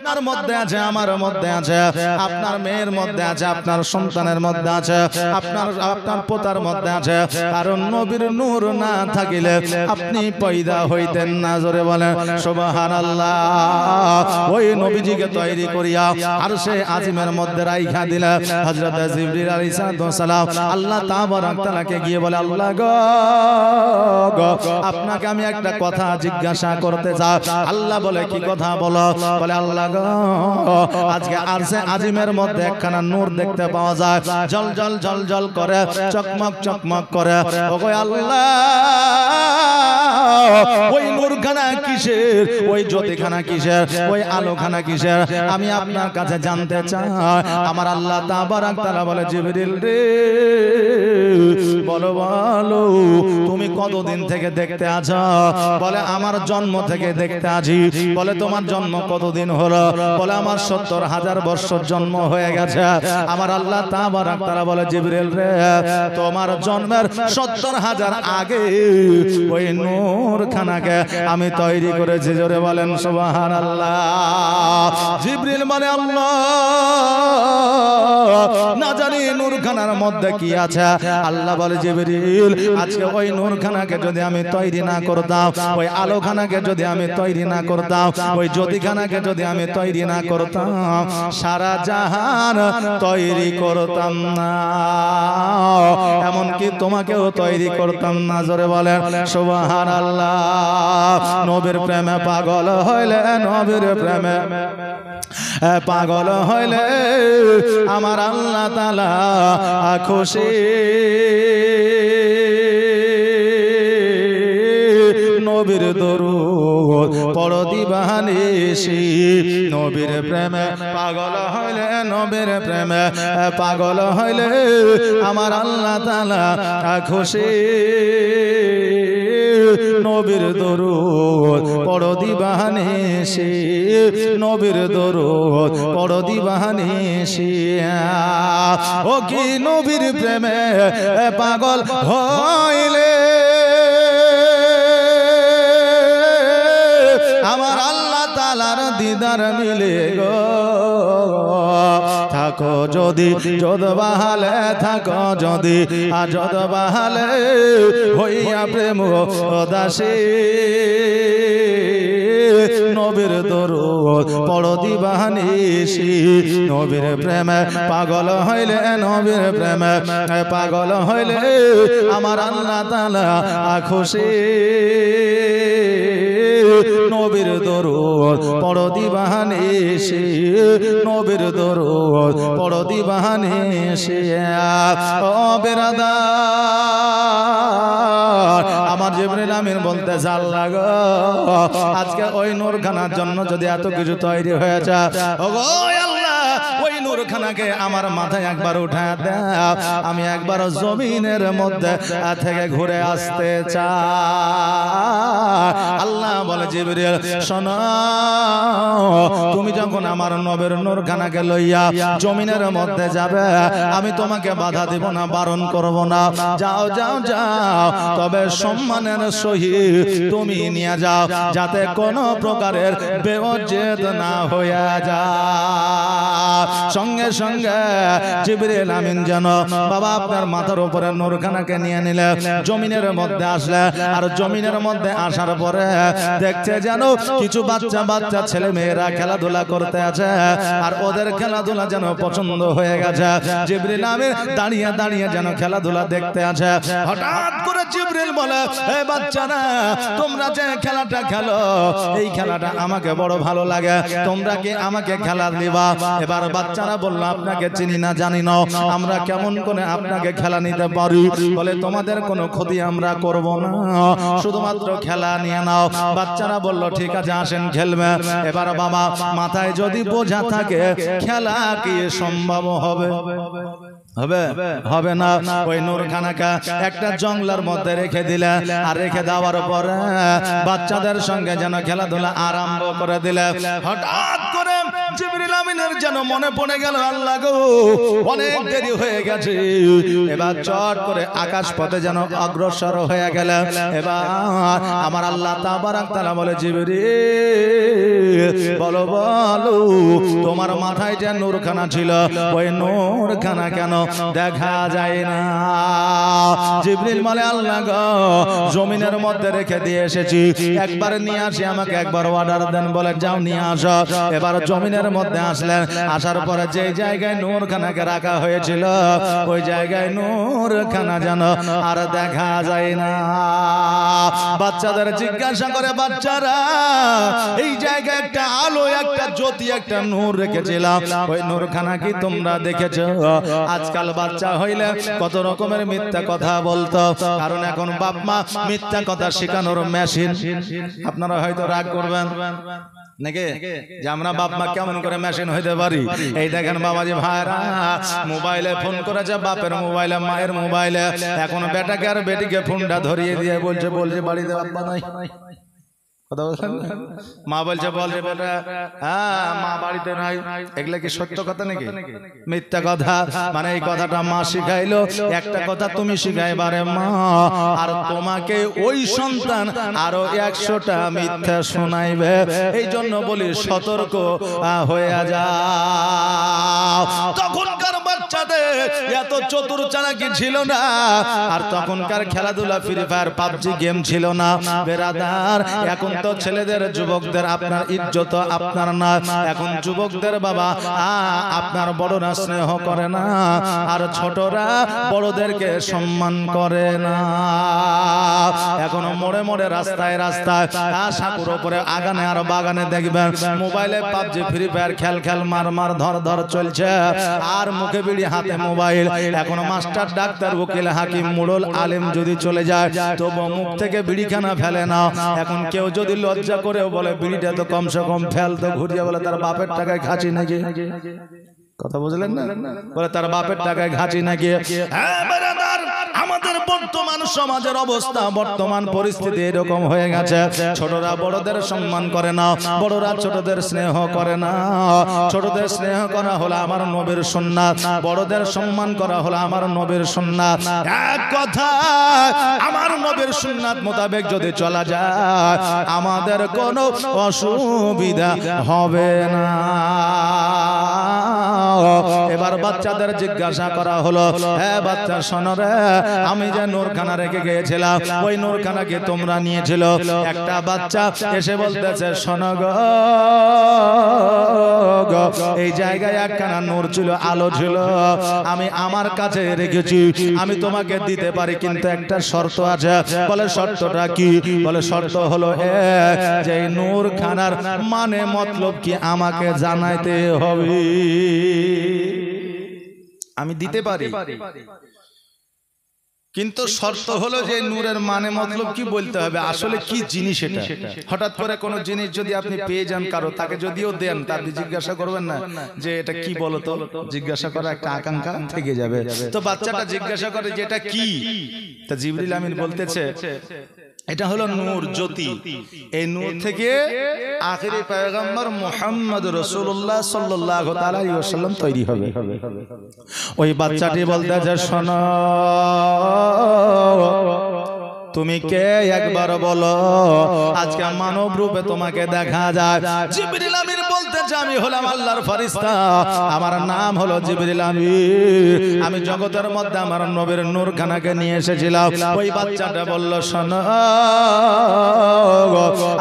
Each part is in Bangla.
আপনার মধ্যে আছে, আমার মধ্যে আছে, আপনার মেয়ের মধ্যে আছে, আপনার সন্তানের মধ্যে আছে, আপনার পোতার মধ্যে আছে। কারণ নবীর নূর না থাকিলে আপনি পয়দা হইতেন না। জোরে বলেন সুবহানাল্লাহ। ওই নবীজিকে তৈরি করিয়া আরশে আজিমের মধ্যে রাইখা দিলা হযরত জিবরিল আলাইহিস সালাম। আল্লাহ তাবারক তাআলাকে গিয়ে বলে, আল্লাহ গো, আপনাকে আমি একটা কথা জিজ্ঞাসা করতে চাই। আল্লাহ বলে, কি কথা বলো? বলে, আল্লাহ গো, আজকে আরশে আজিমের মধ্যে একখানা নূর দেখতে পাওয়া যায়, জল জল জল জল করে, চকমক চকমক করে। ওগো আল্লাহ, ওই নূরখানা কিসের? ওই জ্যোতিখানা কিসের? ওই আলোখানা কিসের? আমি আপনার কাছে জানতে চাই। আমার আল্লাহ তাবারক তাআলা বলে, জিবরিল রে, বলো বলো, তুমি কতদিন থেকে দেখতে আছো? বলে, আমার জন্ম থেকে দেখতে আছি। বলে, তোমার জন্ম কতদিন হলো? বলে, আমার ৭০,০০০ বছর জন্ম হয়ে গেছে। আমার আল্লাহ তাবারক তাআলা বলে, জিবরিল রে, তোমার জন্মের ৭০,০০০ আগে ওই নূরখানাকে আমি তৈরি করেছি। জোরে বলেন সুবহানাল্লাহ। জিবরিল মানে আল্লাহ, না জানি নূরখানার মধ্যে কি আছে। আল্লাহ বলে, জিবরিল, আজকে ওই নূরখানাকে যদি আমি তৈরি না করতাম, ওই আলোখানাকে যদি আমি তৈরি না করতাম, ওই জ্যোতিখানাকে যদি আমি তৈরি না করতাম, সারা জাহান তৈরি করতাম না, এমনকি তোমাকেও তৈরি করতাম না। জোরে বলেন সুবহানাল্লাহ। নবীর প্রেমে পাগল হইলে, নবীর প্রেমে পাগল হইলে আমার আল্লাহ তাআলা খুশি। নবীর দরুদ পড়ো দিবানিশি। নবীর প্রেমে পাগল হইলে, নবীর প্রেমে পাগল হইলে আমার আল্লাহ তাআলা খুশি। নবীর দরুদ পড়ো দিবানিশি, নবীর দরুদ পড়ো দিবানিশি। ও কি নবীর প্রেমে পাগল হইলে আমার আল্লাহ তাআলার দিদার মিলে গো। থাকো যদি যদবাহালে, থাকো যদি যদবাহালে, হইয়া প্রেম দাসী। নবীর দরুদ পড়ো দিবানিশি। নবীর প্রেমে পাগল হইলে, নবীর প্রেমে পাগল হইলে আমার আল্লাহ তাআলা খুশি। নবীর দরুদ পড়ো দিবানিশি, নবীর দরুদ পড়ো দিবানিশি। ও বেরাদার, আমার জিবরিল আমিন বলতেছে, আল্লাহ গো, আজকে ওই নূরখানার জন্য যদি এত কিছু তৈরি হয়েছে, ওগো আল্লাহ, ওই নূরখানাকে আমার মাথায় একবার উঠায় দাও, আমি একবার জমিনের মধ্যে থেকে ঘুরে আসতে চাই। আল্লাহ বলে, জিবরিল শোনো, তুমি যখন আমার নবীর নূরখানাকে লইয়া জমিনের মধ্যে যাবে, আমি তোমাকে বাধা দিব না, বারণ করব না। যাও যাও যাও, তবে সম্মানের সহিত তুমি নিয়ে যাও, যাতে কোনো প্রকারের বেওজ্জত না হয়ে যায়। সঙ্গে সঙ্গে জিবরিল আমিন যেন বাবা আপনার মাথার উপরে নূরখানাকে নিয়ে নিলে, জমিনের মধ্যে আসলে, আর জমিনের মধ্যে আসার পরে দেখছে যেন কিছু বাচ্চা বাচ্চা ছেলে মেয়েরা খেলাধুলা করতে আছে, আর ওদের খেলাধুলা যেন পছন্দ হয়ে গেছে। জিবরিল আমিন দাঁড়িয়ে দাঁড়িয়ে যেন খেলাধুলা দেখতে আছে। হঠাৎ করে জিবরিল বলে, এই বাচ্চারা, তোমরা যে খেলাটা খেলো, এই খেলাটা আমাকে বড় ভালো লাগে, তোমরা কি আমাকে খেলা দিবা? এবার বাচ্চারা বলল, আপনাকে চিনি না, জানি না, আমরা কেমন করে আপনাকে খেলা নিতে পারি? বলে, তোমাদের কোনো ক্ষতি আমরা করব না, শুধুমাত্র খেলা নিয়ে নাও। বাচ্চারা বলল, ঠিক আছে, আসেন খেলবে। এবার বাবা মাথায় যদি বোঝা থাকে, খেলা কি সম্ভব হবে? হবে হবে না। ওই নূরখানাকে একটা জঙ্গলের মধ্যে রেখে দিলে, আর রেখে দেওয়ার পরে বাচ্চাদের সঙ্গে যেন খেলাধুলা আরম্ভ করে দিলে, হঠাৎ করে জিবরিল আমিনের যেন মনে পড়ে গেল, আল্লাহ গো অনেক দেরি হয়ে গেছে, এবার চট করে আকাশ পথে যেন অগ্রসর হয়ে গেল। এবার আমার আল্লাহ তাবারক তাআলা বলে, জিবরিল বলো বলো তোমার মাথায় যে নূরখানা ছিল ওই নূরখানা কেন দেখা যায় না? জিবরিল বলে, আল্লাহ গো জমিনের মধ্যে রেখে দিয়ে এসেছি, একবার নিয়ে আসি, আমাকে একবার অর্ডার দেন। বলে যাও নিয়ে আসো। এবার জমিনের মধ্যে আসলেন, আসার পরে যে জায়গায় নূরখানাকে রাখা হয়েছিল ওই জায়গায় নূরখানা যেন আর দেখা যায় না। বাচ্চাদের জিজ্ঞাসা করে, বাচ্চারা এই জায়গায় একটা আলো, একটা জ্যোতি, একটা নূর রেখেছিলাম, ওই নূরখানা কি তোমরা দেখেছো? আজকাল বাচ্চা হইলে কত রকমের মিথ্যা কথা বলতো, কারণ এখন বাপ মা মিথ্যা কথা শেখানোর মেশিন। আপনারা হয়তো রাগ করবেন নাকি যে আমরা বাপ মা কেমন করে মেশিন হইতে পারি? এই দেখেন বাবাজি ভাইরা, মোবাইলে ফোন করেছে, বাপের মোবাইলে, মায়ের মোবাইলে, এখন বেটাকে আর বেটিকে ফোনটা ধরিয়ে দিয়ে বলছে বাড়িতে বাপ্পা নাই। কথা বলছেন? মা বলছে বলছে বেটা হ্যাঁ মা বাড়িতে নাই। এগুলা কি সত্য কথা নাকি মিথ্যা কথা? মানে এই কথাটা মা শিখাইলো, একটা কথা তুমি শিখাইবারে মা, আর তোমাকে ওই সন্তান আরো 100টা মিথ্যা শোনাইবে। এই জন্য বলি সতর্ক হয়ে যাও। তখনকার বাচ্চাদের এত চতুর চালাকি ছিল না, আর তখনকার খেলাধুলা ফ্রি ফায়ার পাবজি গেম ছিল না বেরাদার। এখন তো ছেলেদের যুবকদের আপনার ইজ্জত আপনার না, এখন যুবকদের বাবা আপনার বড়রা স্নেহ করে না, আর ছোটরা বড়দেরকে সম্মান করে না। এখন মোড়ে মোড়ে রাস্তায় রাস্তায় সাঁকুর উপরে আগানে আর বাগানে দেখবেন মোবাইলে পাবজি ফ্রি ফায়ার খেল মার ধর চলছে, আর মুখে বিড়ি হাতে মোবাইল। এখন মাস্টার ডাক্তার উকিল হাকিম মুড়ল আলেম যদি চলে যায় তবু মুখ থেকে বিড়িখানা ফেলে না। এখন কেউ যদি লজ্জা করে বলে বিড়িটা তো কমসে কম ফেল, তো ঘুরিয়ে বলে তার বাপের টাকায় খাচ্ছি নাকি। কথা বুঝলেন না? বলে তার বাপের টাকায় ঘাঁচি নাকি। আমাদের বর্তমান সমাজের অবস্থা, বর্তমান পরিস্থিতি এরকম হয়ে গেছে, ছোটরা বড়দের সম্মান করে না, বড়রা ছোটদের স্নেহ করে না। ছোটদের স্নেহ করা হলো আমার নবীর সুন্নাত, বড়দের সম্মান করা হলো আমার নবীর সুন্নাত। এক কথা, আমার নবীর সুন্নাত মোতাবেক যদি চলা যায় আমাদের কোনো অসুবিধা হবে না। এবার বাচ্চাদের জিজ্ঞাসা করা হলো, হ্যাঁ বাচ্চা শোনো রে, আমি যে নূরখানা রেখে গিয়েছিলাম ওই নূরখানাকে তোমরা নিয়েছিল। একটা বাচ্চা এসে বলতেছে, শোনো গো, এই জায়গায় একখানা নূর ছিল, আলো ছিল, আমি আমার কাছে রেখেছি, আমি তোমাকে দিতে পারি, কিন্তু একটা শর্ত আছে। বলে শর্তটা কি? বলে শর্ত হলো যে নূরখানার মানে মতলব কি আমাকে জানাইতে হবে। আমি দিতে পারি, কিন্তু শর্ত হলো যে নূরের মানে মতলব কি বলতে হবে, আসলে কি জিনিস এটা। হঠাৎ করে কোন জিনিস যদি আপনি পেয়ে যান কারো, তাকে যদিও দেন তা আপনি জিজ্ঞাসা করবেন না যে এটা কি বলতো, জিজ্ঞাসা করা একটা আকাঙ্ক্ষা থেকে যাবে। তো বাচ্চাটা জিজ্ঞাসা করে যে এটা কি, তা জিবরিল আমিন বলতেছে এটা হলো নূর, জ্যোতি। এই নূর থেকে আখিরি পয়গম্বর মুহাম্মদ রাসূলুল্লাহ সাল্লাল্লাহু তাআলা আলাইহি ওয়াসাল্লাম তৈরি হবে। ওই বাচ্চাটি বলতেছে, শোনো তুমি কে একবার বলো, আজকে মানব রূপে তোমাকে দেখা যায়। জিবরিল আমিন বলতেছে, আমি হলাম আল্লাহর ফেরেশতা, আমার নাম হলো জিবরিল আমিন, আমি জগতের মধ্যে আমার নবীর নূরখানাকে নিয়ে এসেছিলাম। ওই বাচ্চাটা বলল, শোনো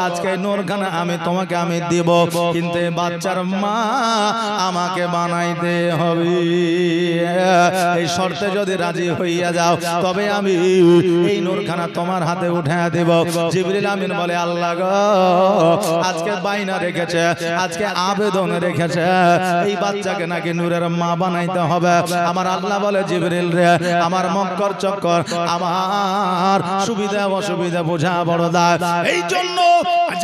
আজকে নূরখানা আমি তোমাকে আমি দিব, কিন্তু এই বাচ্চার মা আমাকে বানাইতে হবে। এই শর্তে যদি রাজি হইয়া যাও তবে আমি এই নূরখানা তোমার হাতে উঠে দেব। জিবরিল আমিন বলে, আল্লাহ গো, আজকে বাইনা রেখেছে, আজকে আবেদন রেখেছে, এই বাচ্চাকে নাকি নূরের মা বানাইতে হবে। আমার আল্লাহ বলে, জিবরিল রে, আমার মক্কর চক্কর, আমার সুবিধা অসুবিধা বোঝা বড় দায়, এই জন্য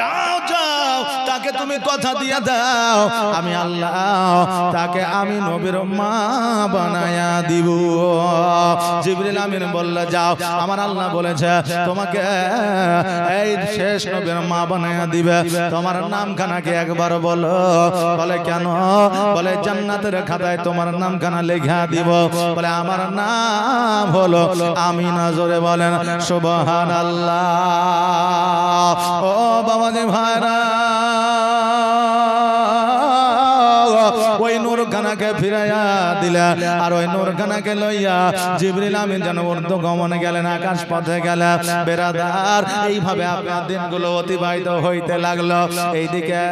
যাও যাও তাকে তুমি কথা দিয়ে দাও, আমি আল্লাহ তাকে আমি নবীর মা বানায়া দিব। জিবরিল আমিন বলল, যাও। আমার আল্লাহ বলেছে তোমাকে এই শেষ নবীর মা বানায়া দিবে, তোমার নামখানাকে একবার বলো। হলো? বলে কেন? বলে জান্নাতের খাতায় তোমার নাম খানা লেখা দিব। বলে আমার নাম হলো আমিনা। জোরে বলেন সুবহানাল্লাহ। ও বাবাজি ভাইরা, ওই নূরখানাকে ফিরাইয়া দিলা, আর ওই নূরখানাকে লইয়া জিবরিল আমিন যেন ঊর্ধ্বগমনে গেলেন, আকাশ পথে গেলেন। বেরাদার, এইভাবে আপনার দিনগুলো অতিবাহিত হইতে লাগলো। এইদিকে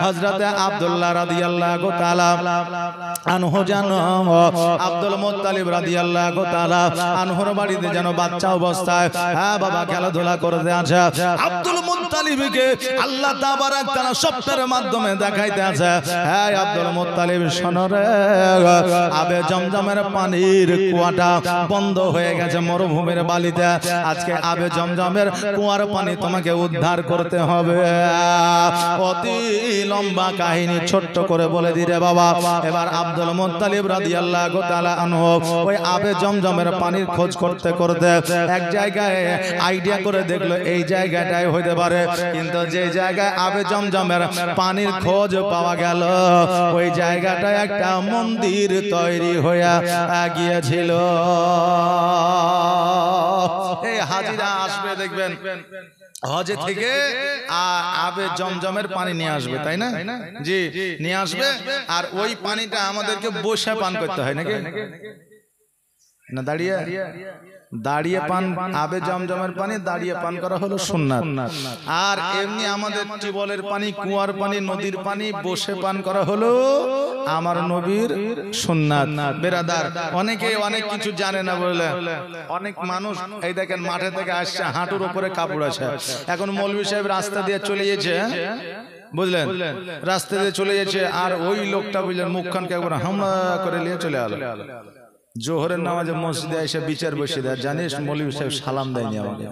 হযরতে আব্দুল্লাহ রাদিয়াল্লাহু তাআলা আনহু যেন আব্দুল মুত্তালিব রাদিয়াল্লাহু তাআলা আনহুর বাড়িতে যেন বাচ্চা অবস্থায় বাবা খেলাধুলা করতে আছে। আব্দুল মুত্তালিবকে আল্লাহ তাবারাক তাআলা স্বপ্নের মাধ্যমে দেখাইতে আছে, হ্যাঁ আব্দুল মুত্তালিব শোনো রে, আবে জমজমের পানির কুয়াটা বন্ধ হয়ে গেছে মরুভূমির বালিতে। আজকে আবে জমজমের কুয়ার পানি তোমাকে উদ্ধার করতে হবে। অতি লম্বা কাহিনী ছোট্ট করে বলে দিরে বাবা। এবার আব্দুল মুত্তালিব রাদিয়াল্লাহু তাআলা আনহু ওই আবে জমজমের পানির খোঁজ করতে করতে এক জায়গায় আইডিয়া করে দেখলো এই জায়গাটাই হইতে পারে। কিন্তু যে জায়গায় আবে জমজমের পানির খোঁজ পাওয়া গেল, ওই জায়গাটা একটা মন্দির তৈরি হয়ে গিয়েছিল। এই হাজিরা আসবে দেখবেন হজে থেকে আবে জমজমের পানি নিয়ে আসবে, তাই না? জি, নিয়ে আসবে। আর ওই পানিটা আমাদেরকে বসে পান করতে হয় নাকি না দাঁড়িয়ে? দাঁড়িয়ে পান, আবে জমজমের পানি দাঁড়িয়ে পান করা হলো সুন্নাত। আর এমনি আমাদের টিউবওয়েলের পানি, কুয়ার পানি, নদীর পানি বসে পান করা হলো আমার নবীর সুন্নাত। বেরাদার, অনেকে অনেক কিছু জানে না বলে অনেক মানুষ এই দেখেন মাঠে থেকে আসছে, হাঁটুর উপরে কাপড় আছে। এখন মৌলভী সাহেব রাস্তা দিয়ে চলে গেছে, বুঝলেন, রাস্তা দিয়ে চলে গেছে, আর ওই লোকটা বুঝলেন মুখখানকে একবার হামলা করে নিয়ে চলে গেল। জোহরের নামাজে মসজিদে এসে বিচার বসে দেয়, জানিস মৌলভী সাহেব সালাম দেয়নি আমাকে।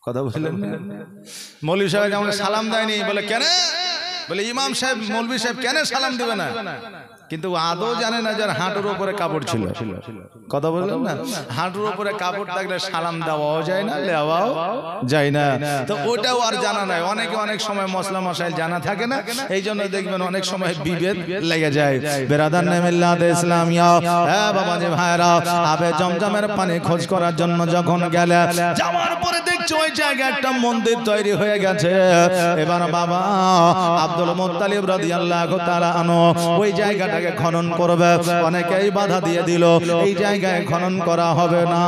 কথা বললেন, মৌলভী সাহেব আমাকে সালাম দেয়নি। বলে কেন? বলে ইমাম সাহেব মৌলভী সাহেব কেন সালাম দিবে না? কিন্তু আদৌ জানে না যার হাঁটুর উপরে কাপড় ছিল। কথা বললেন না, হাঁটুর উপরে কাপড় থাকলে সালাম দেওয়াও যায় না, দেওয়াও যায় না। তো ওটাও আর জানা নাই। অনেকে অনেক সময় মশলা মশাইল জানা থাকে না, এই জন্য দেখবেন অনেক সময় বিভেদ লেগে যায়। বেরাদার মিল্লাত ইসলামিয়া, হ্যাঁ বাবাজি ভাইরা, আবে জমজমের পানি খোঁজ করার জন্য যখন গেলে, যাওয়ার পরে দেখছো ওই জায়গায় একটা মন্দির তৈরি হয়ে গেছে। এবার বাবা আব্দুল মুত্তালিব রাদিয়াল্লাহু তাআলা আনহু ওই জায়গাটা খনন করবে। অনেকেই বাধা দিয়ে দিল, এই জায়গায় খনন করা হবে না,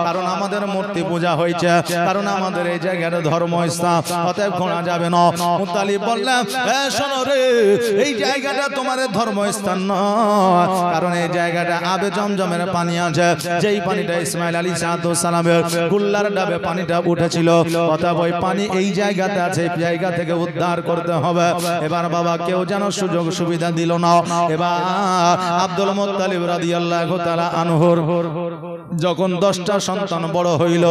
কারণ আমাদের মূর্তি পূজা হয়েছে, কারণ আমাদের এই জায়গার ধর্মস্থান, অতএব খোঁড়া যাবে না। মুত্তালিব বললেন, শোনো রে, এই জায়গাটা তোমার ধর্মস্থান নয়, কারণ এই জায়গাটা আবে জমজমের পানি আছে, যেই পানিটা ইসমাইল আলাইহিস সালামের গুল্লার ডাবে পানিটা উঠেছিল, অতএব ওই পানি এই জায়গাতে আছে, এই জায়গা থেকে উদ্ধার করতে হবে। এবার বাবা কেউ যেন সুযোগ সুবিধা দিল না। এবার আব্দুল মুত্তালিব রাদিয়াল্লাহু তাআলা আনহুর যখন 10টা সন্তান বড় হইল,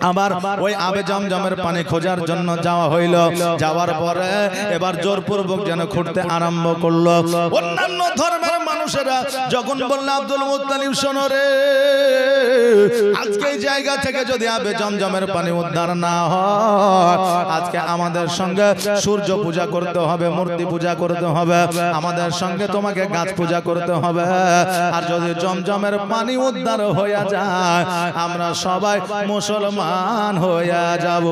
আবার ওই আবে জমজমের পানি খোঁজার জন্য যাওয়া হইল। যাওয়ার পরে এবার জোরপূর্বক যেন খুঁড়তে আরম্ভ করলো। অন্যান্য ধর্মের মানুষেরা যখন বলল, আব্দুল মুত্তালিব শোনো রে, আজকে এই জায়গা থেকে যদি আবে জমজমের পানি উদ্ধার না হয়, আজকে আমাদের সঙ্গে সূর্য পূজা করতে হবে, মূর্তি পূজা করতে হবে, আমাদের সঙ্গে তোমাকে গাছ পূজা করতে হবে। আর যদি জমজমের পানি উদ্ধার হয়ে যায়, আমরা সবাই মুসলমান হয়ে যাব।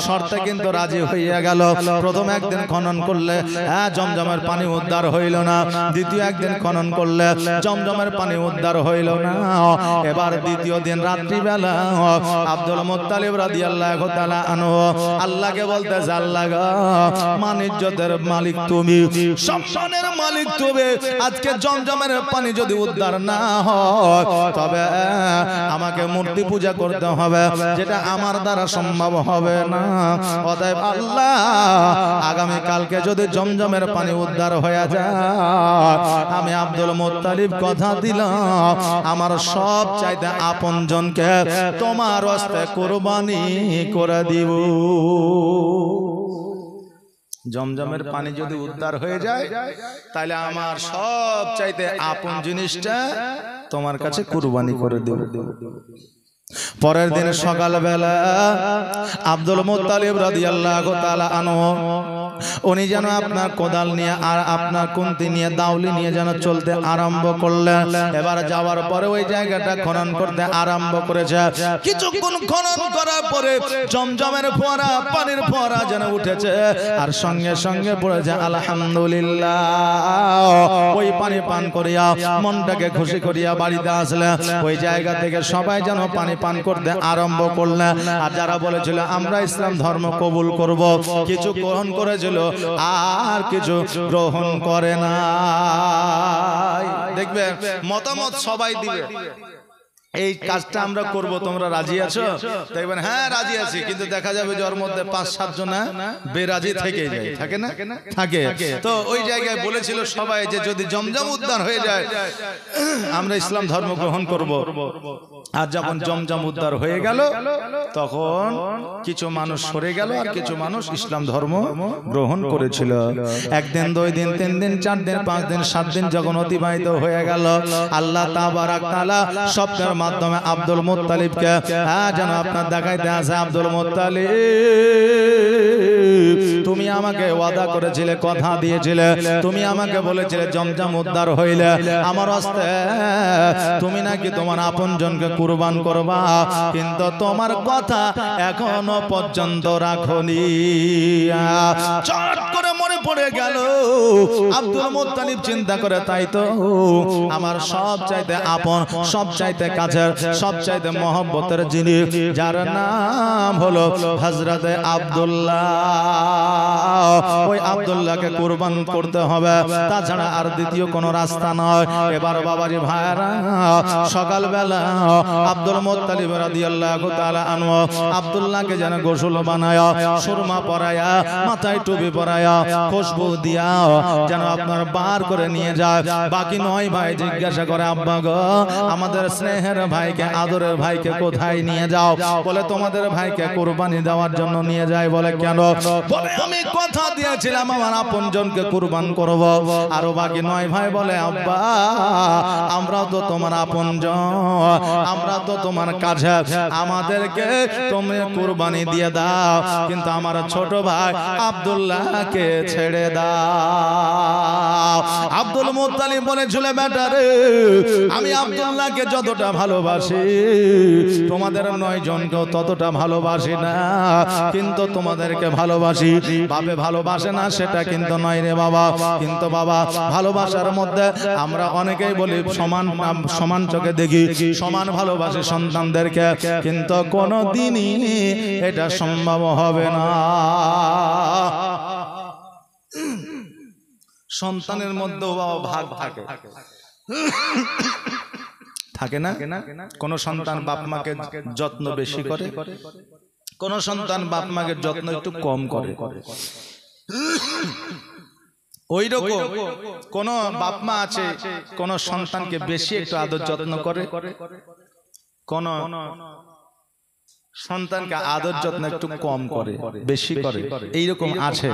শর্তে কিন্তু রাজি হইয়া গেল। প্রথম একদিন খনন করলে জমজমের পানি উদ্ধার হইল না, দ্বিতীয় একদিন খনন করলে জমজমের পানি উদ্ধার হইল না। এবার দ্বিতীয় দিন রাত্রিবেলা আব্দুল মুত্তালিব রাদিয়াল্লাহু তাআলা আনহু আল্লাহকে বলতেছে, আল্লাহ গো, মানিজ্যতের মালিক তুমি, সম্মানের মালিক তুমি, আজকে জমজমের পানি যদি উদ্ধার না হয়, তবে আমাকে মূর্তি পূজা করতে হবে, যেটা আমার দ্বারা সম্ভব হবে না। অতএব আল্লাহ, আগামী কালকে যদি জমজমের পানি উদ্ধার হয়ে যায়, আমি আব্দুল মুত্তালিব কথা দিলাম, আমার সব চাইতে আপনজনকে তোমার হস্তে কুরবানি করে দিব। জমজমের পানি যদি উদ্ধার হয়ে যায়, তাহলে আমার সব চাইতে আপন জিনিসটা তোমার কাছে কুরবানি করে দেব। পরের দিন সকালবেলা আব্দুল মুত্তালিব রাদিয়াল্লাহু তাআলা আনহু উনি যেন আপনার কোদাল নিয়ে আর আপনার কুন্তি নিয়ে দাউলি নিয়ে যেন চলতে আরম্ভ করলেন। এবার যাওয়ার পরে ওই জায়গাটা খনন করতে আরম্ভ করেছে। কিছুক্ষণ খনন করার পরে জমজমের ফোয়ারা, পানির ফোয়ারা যেন উঠেছে আর সঙ্গে সঙ্গে পড়েছে আলহামদুলিল্লাহ। ওই পানি পান করিয়া মনটাকে খুশি করিয়া বাড়িতে আসলেন। ওই জায়গা থেকে সবাই যেন পানি পান করতে আরম্ভ করলেন। আর যারা বলেছিল আমরা ইসলাম ধর্ম কবুল করব, কিছু গ্রহণ করেছিল আর কিছু গ্রহণ করে না। দেখবে মতামত সবাই দিবে এই কাজটা আমরা করব, তোমরা রাজি আছো? দেখবেন হ্যাঁ রাজি আছি, কিন্তু দেখা যাবে যে ওর মধ্যে ৫-৭ জন বেরাজি থেকে যায়, থাকে না? থাকে। তো ওই জায়গায় বলেছিল সবাই যে যদি জমজম উদ্ধার হয়ে যায় আমরা ইসলাম ধর্ম গ্রহণ করব। আর যখন জমজম উদ্ধার হয়ে গেল তখন কিছু মানুষ সরে গেল আর কিছু মানুষ ইসলাম ধর্ম গ্রহণ করেছিল। ১ দিন ২ দিন ৩ দিন ৪ দিন ৫ দিন ৭ দিন যখন অতিবাহিত হয়ে গেল, আল্লাহ তাবারাক তাআলা স্বপ্নের মাধ্যমে আব্দুল মুত্তালিবকে যেন আপনার দেখাইতে আসে, আব্দুল মুত্তালিব তুমি আমাকে ওয়াদা করেছিলে, কথা দিয়েছিলে, তুমি আমাকে বলেছিলে জমজম উদ্ধার হইলে আমার হস্তে তুমি নাকি তোমার আপনজনকে কুরবান করবা, কিন্তু তোমার কথা এখনো পর্যন্ত রাখনি। চট করে মনে পড়ে গেল আব্দুল মুত্তালিব চিন্তা করে, তাই তো আমার সব চাইতে আপন, সব চাইতে কাছের, সব চাইতে মহব্বতের যিনি, যার নাম হলো হযরতে আব্দুল্লাহ, ওই আব্দুল্লাহকে কুরবান করতে হবে, তাছাড়া আর দ্বিতীয় কোনো রাস্তা নয়। এবার বাবাজি ভাইরা সকালবেলা আব্দুল মুত্তালিব রাদিয়াল্লাহু তাআলা আনহু আব্দুল্লাহকে যেন গোসল বানায়া, সুরমা পরায়া, মাথায় টুপি পরায়া, খুশবু দিয়া যেন আপনার বার করে নিয়ে যায়। বাকি ৯ ভাই জিজ্ঞাসা করে, আব্বা গো আমাদের স্নেহের ভাইকে, আদরের ভাইকে কোথায় নিয়ে যাও? বলে তোমাদের ভাইকে কুরবানি দেওয়ার জন্য নিয়ে যায়। বলে কেন? বলে আমি কথা দিয়েছিলাম আমার আপনজনকে কুরবান করব। আরো বাকি ৯ ভাই বলে, আব্বা আমরাও তো তোমার আপনজন, আমরা তো তোমার কাছে, আমাদেরকে তুমি কুরবানি দিয়ে দাও, কিন্তু আমার ছোট ভাই আব্দুল্লাহকে ছেড়ে দাও। আব্দুল মুত্তালিব বলেছিল, বেটা রে আমি আব্দুল্লাহকে যতটা ভালোবাসি তোমাদের ৯ জনকেও ততটা ভালোবাসি না, কিন্তু তোমাদেরকে ভালোবাসি। ভাবে ভালোবাসে না সেটা কিন্তু নয় রে বাবা, কিন্তু বাবা ভালোবাসার মধ্যে আমরা অনেকেই বলি সমান, সমান চোখে দেখি, সমান ভালোবাসি সন্তানদেরকে, কিন্তু কোনো দিনই এটা সম্ভব হবে না। সন্তানের মধ্যেও ভাগ থাকে, থাকে না? কোন সন্তান বাপ মাকে যত্ন বেশি করে, কোন সন্তান বাপ মাকে যত্ন একটু কম করে। ওই রকম কোন বাপ মা আছে কোন সন্তানকে বেশি একটু আদর যত্ন করে, কোন সন্তানকে আদর যত্ন একটু কম করে, বেশি করে, এইরকম আছে।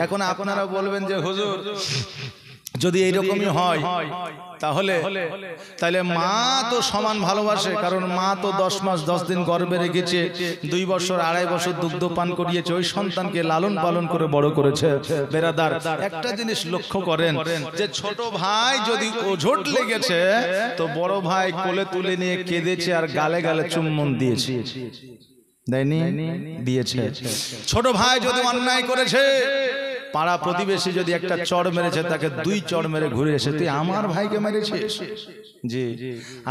এখন আপনারা বলবেন যে হুজুর যদি এইরকমই হয় তাহলে মা তো সমান ভালোবাসে, কারণ মা তো 10 মাস 10 দিন গর্ভে রেখেছে, 2 বছর 2.5 বছর দুগ্ধ পান করিয়েছে, ওই সন্তানকে লালন পালন করে বড় করেছে। বেরাদার একটা জিনিস লক্ষ্য করেন যে ছোট ভাই যদি ওঝট লেগেছে তো বড় ভাই কোলে তুলে নিয়ে কেঁদেছে আর গালে গালে চুম্বন দিয়েছে, দেয়নি? দিয়েছে। ছোট ভাই যদি অন্যায় করেছে, পাড়া প্রতিবেশী যদি একটা চড় মেরেছে তাকে 2 চড় মেরে ঘুরে এসে তুই আমার ভাইকে মেরেছিস। জি।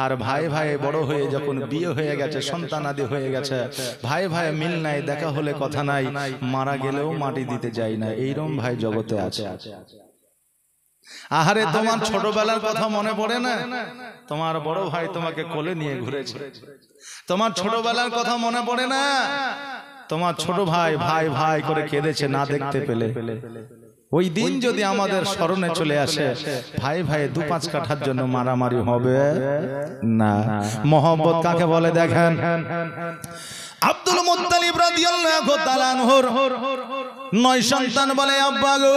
আর ভাই ভাই বড় হয়ে যখন বিয়ে হয়ে গেছে, সন্তান আদি হয়ে গেছে, ভাই ভাই মিল নাই, দেখা হলে কথা নাই, মারা গেলেও মাটি দিতে যায় না, এইরকম ভাই জগতে আছে। আহারে তোমার ছোটবেলার কথা মনে পড়ে না? তোমার বড় ভাই তোমাকে কোলে নিয়ে ঘুরেছে, তোমার ছোটবেলার কথা মনে পড়ে না? তোমার ছোট ভাই ভাই ভাই করে কেঁদেছে না দেখতে পেলে। ওই দিন যদি আমাদের স্মরণে চলে আসে, ভাই ভাই 2-5 কাঠার জন্য মারামারি হবে না। মহব্বত কাকে বলে দেখেন। আব্দুল মুত্তালিব রাদিয়াল্লাহু তাআলা আনহুর 9 সন্তান বলে, আব্বা গো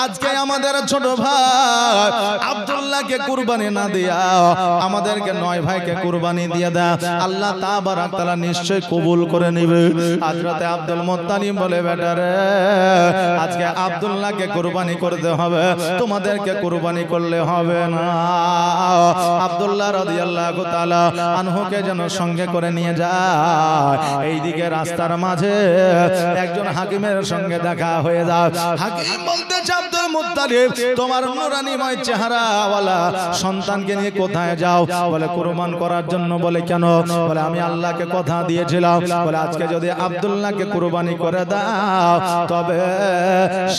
আজকে আমাদের ছোট ভাই আব্দুল্লাহকে কুরবানি না দিয়া আমাদেরকে 9 ভাইকে কুরবানি দিয়ে দাও, আল্লাহ তাবারক তাআলা নিশ্চয় কবুল করে নেবে। হযরতে আব্দুল মুত্তালিব বলে, বেটারে আজকে আব্দুল্লাহকে কুরবানি করতে হবে, তোমাদেরকে কুরবানি করলে হবে না। আব্দুল্লাহ রাদিয়াল্লাহু তাআলা আনহুকে যেন সঙ্গে করে নিয়ে যায়। এইদিকে রাস্তার মাঝে একজন হাকিমের সঙ্গে দেখা হয়ে যায়। হাকিম বলতেছে, আব্দুল মুত্তালিব তোমার নূরানীময় চেহারাওয়ালা সন্তানকে নিয়ে কোথায় যাও? বলে কুরবান করার জন্য। বলে কেন? বলে আমি আল্লাহকে কথা দিয়েছিলাম, বলে আজকে যদি আব্দুল্লাহকে কুরবানি করে দাও তবে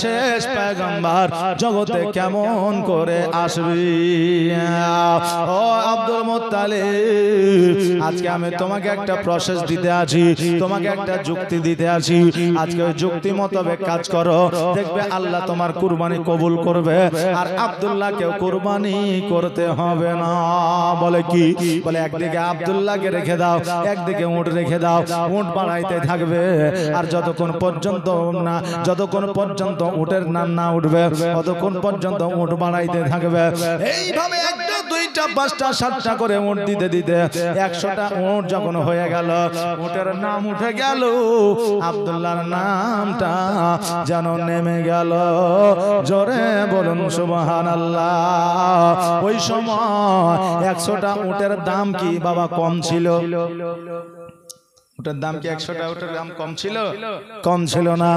শেষ পয়গম্বর জগতে কেমন করে আসবি? ও আব্দুল মুত্তালিব, আজকে আমি তোমাকে একটা প্রসেস দিতে আছি, তোমাকে একটা যুক্তি দিতে আছি। আজকে ওই যুক্তি মোতাবেক কাজ করো, দেখবে আল্লাহ তোমার কুরবানি কবুল করবে, আর আব্দুল্লাহকেও কুরবানি করতে হবে না। বলে কি? বলে একদিকে আব্দুল্লাহকে রেখে দাও, একদিকে উট রেখে দাও, উট বাড়াইতে থাকবে, আর যতক্ষণ পর্যন্ত উটের নাম না উঠবে ততক্ষণ পর্যন্ত উট বাড়াইতে থাকবে। এইভাবে একটা দুইটা পাঁচটা সাতটা করে উট দিতে দিতে 100টা উট যখন হয়ে গেল, উটের নাম উঠে গেল, আব্দুল্লাহর নামটা যেন নেমে গেল। জোরে বলুন সুবহানাল্লাহ। ওই সময় 100টা উটের দাম কি বাবা কম ছিল? উটের দাম কি 100টা উটের দাম কম ছিল? কম ছিল না।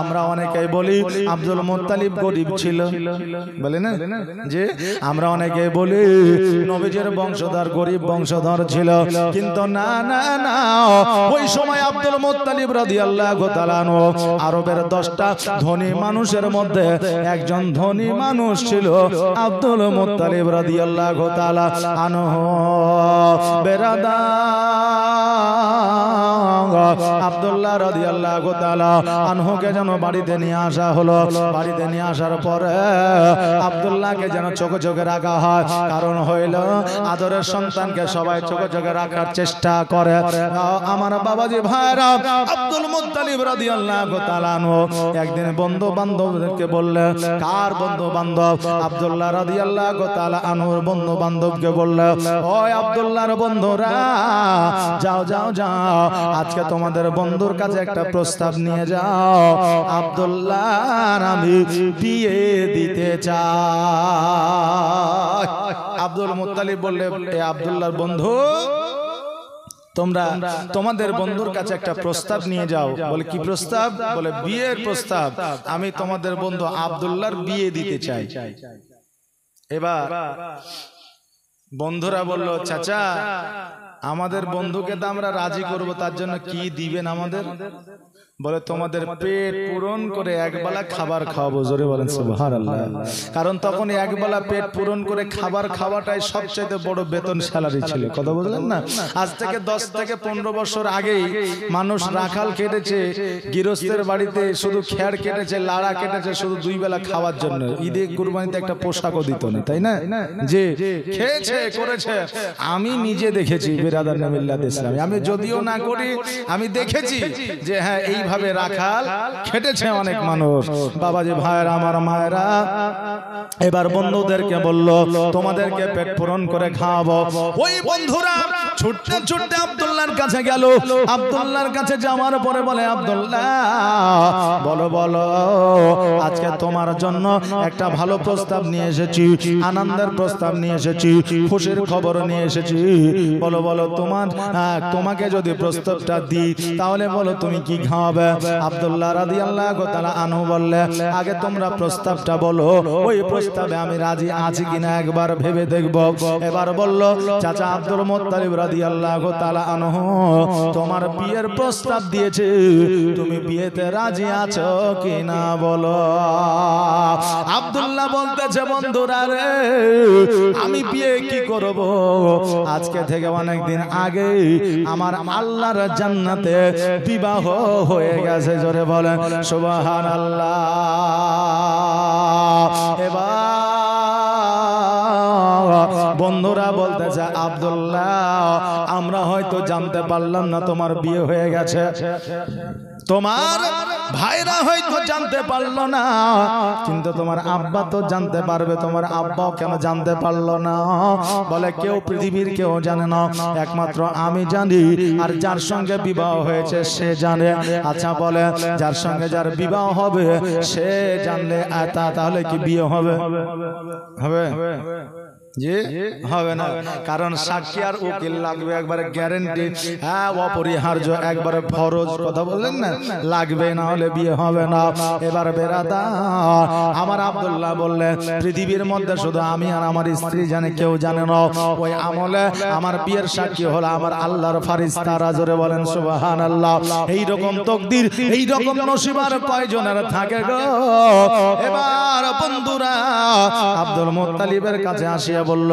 আমরা অনেকেই বলি আব্দুল মুত্তালিব গরিব ছিল, বলে না যে আমরা অনেকেই বলি নবীজির বংশধর গরিব বংশধর ছিল, কিন্তু না না না, ওই সময় আব্দুল মুত্তালিব রাদিয়াল্লাহু তাআলা আনহু আরবের 10টা ধনী মানুষের মধ্যে একজন ধনী মানুষ ছিল আব্দুল মুত্তালিব রাদিয়াল্লাহু তাআলা আনহু। বেরাদা আব্দুল্লাহ রাদিয়াল্লাহু তাআলা আনহুকে যেন বাড়িতে নিয়ে আসা হলো। বাড়িতে নিয়ে আসার পরে আব্দুল্লাহকে যেন চোখে চোখে রাখা হয়, কারণ হইল আদরের সন্তানকে সবাই চোখে চোখে রাখার চেষ্টা করে। আমার বাবাজি ভাইরা, আব্দুল মুত্তালিব রাদিয়াল্লাহু তাআলা আনহু একদিন বন্ধু বান্ধবদেরকে বললেন, কার বন্ধু বান্ধব? আব্দুল্লাহ রাদিয়াল্লাহু তাআলা আনহুর বন্ধু বান্ধবকে বললেন, ওই আব্দুল্লাহর বন্ধুরা, যাও যাও যাও, আজকে তোমাদের বন্ধুর কাছে একটা প্রস্তাব নিয়ে যাও, আব্দুল্লাহর আমি বিয়ে দিতে চাই। আব্দুল মুত্তালিব বললে, আব্দুল্লাহর বন্ধু, তোমরা তোমাদের বন্ধুর কাছে একটা প্রস্তাব নিয়ে যাও। বলে কি প্রস্তাব? বলে বিয়ের প্রস্তাব, আমি তোমাদের বন্ধু আব্দুল্লাহর বিয়ে দিতে চাই। এবার বন্ধুরা বলল, চাচা আমাদের বন্ধুকে তো আমরা রাজি করব, তার জন্য কি দিবেন আমাদের? বলে তোমাদের পেট পূরণ করে একবেলা খাবার খাওয়াবো। জোরে বলেন সুবহানাল্লাহ। কারণ তখন একবেলা পেট পূরণ করে খাবার খাওয়াটাই সবচেয়ে বড় বেতন স্যালারি ছিল। কথা বুঝলেন না? আজ থেকে 10 থেকে 15 বছর আগেই মানুষ রাখাল কেটেছে, গৃহস্থের বাড়িতে শুধু খেয়ার কেটেছে, লাড়া কেটেছে শুধু 2 বেলা খাওয়ার জন্য। ঈদে কুরবানিতে একটা পোশাকও দিত না, তাই না? যে খেয়েছে করেছে, আমি নিজে দেখেছি বিরাদার মিল্লাত ইসলামী, আমি যদিও না করি, আমি দেখেছি যে হ্যাঁ এইভাবে রাখাল খেটেছে অনেক মানুষ। বাবাজি ভাইরা, আমার মায়েরা, এবার বন্ধুদেরকে বলল তোমাদেরকে পেট পূরণ করে খাওয়াবো। ওই বন্ধুরা ছুটতে ছুটতে আব্দুল্লাহর কাছে গেল। আব্দুল্লাহর কাছে যাওয়ার পরে বলে, আব্দুল্লাহ বলো বলো, আজকে তোমার জন্য একটা ভালো প্রস্তাব নিয়ে এসেছি, আনন্দের প্রস্তাব নিয়ে এসেছি, খুশির খবর নিয়ে এসেছি। বলো বলো, তোমাকে যদি প্রস্তাবটা দিই তাহলে বলো তুমি কি খাওয়াবে? আব্দুল্লাহ রাদিয়াল্লাহু তাআলা আনহু বললে, আগে তোমরা প্রস্তাবটা বলো, ওই প্রস্তাবে আমি রাজি আছি কিনা একবার ভেবে দেখব। এবার বলল, চাচা আব্দুল মুত্তালিব রাদিয়াল্লাহু তাআলা আনহু তোমার বিয়ের প্রস্তাব দিয়েছে, তুমি বিয়েতে রাজি আছো কিনা বলো। আব্দুল্লাহ বলতেছে, বন্ধুরা রে, আমি বিয়ে কি করব? আজকে থেকে অনেক দিন আগে আমার আল্লাহর জান্নাতে বিবাহ হয়ে গেছে। জোরে বলেন সুবহানাল্লাহ। এবার বন্ধুরা বলতেছে, আব্দুল্লাহ আমরা হয়তো জানতে পারলাম না তোমার বিয়ে হয়ে গেছে, তোমার ভাইরা হয়তো জানতে পারলো না, কিন্তু তোমার আব্বা তো জানতে পারবে। তোমার আব্বাও কেন জানতে পারলো না? বলে কেউ পৃথিবীর কেউ জানে না, একমাত্র আমি জানি, আর যার সঙ্গে বিবাহ হয়েছে সে জানে। আচ্ছা বলে যার সঙ্গে যার বিবাহ হবে সে জানলে তাহলে কি বিয়ে হবে? হবে জি হবে না, কারণ সাক্ষী আর উকিল লাগবে, একবারে গ্যারেন্টি, হ্যাঁ অপরিহার্য, একবারে ফরজ, কথা বললেন না, লাগবে, না হলে বিয়ে হবে না। এবার বেরাদা আমার আব্দুল্লাহ বললেন পৃথিবীর মধ্যে শুধু আমি আর আমার স্ত্রী জানে, কেউ জানে না। ওই আমলে আমার বিয়ের সাক্ষী হলো আমার আল্লাহর ফারিস্তারা। জোরে বলেন সুবহানাল্লাহ। এই রকম তকদির, এই রকম নসিবার কয়জনের থাকে গো। এবার বন্ধুরা আব্দুল মুত্তালিবের কাছে আসিয়া বলল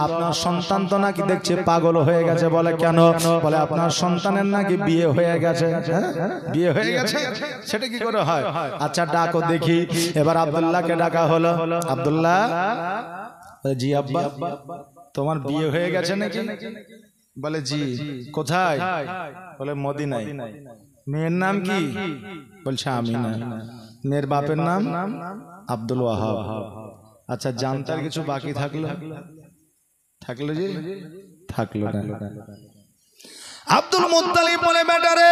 আপনার সন্তান তো নাকি দেখছি পাগল হয়ে গেছে। বলে কেন? বলে আপনার সন্তানের নাকি বিয়ে হয়ে গেছে। বিয়ে হয়ে গেছে? সেটা কি করে হয়? আচ্ছা ডাকো দেখি। এবার আব্দুল্লাহকে ডাকা হলো। আব্দুল্লাহ, জি আব্বা, তোমার বিয়ে হয়ে গেছে নাকি? বলে জি। কোথায়? বলে মদিনায়। মেয়ের নাম কি? বলছে আমিনা। মেয়ের বাপের নাম আব্দুল ওয়াহাব। আচ্ছা জানতে আর কিছু বাকি থাকলো? থাকলো জি? থাকলো না। আব্দুল মুত্তালিব বলে বেটারে,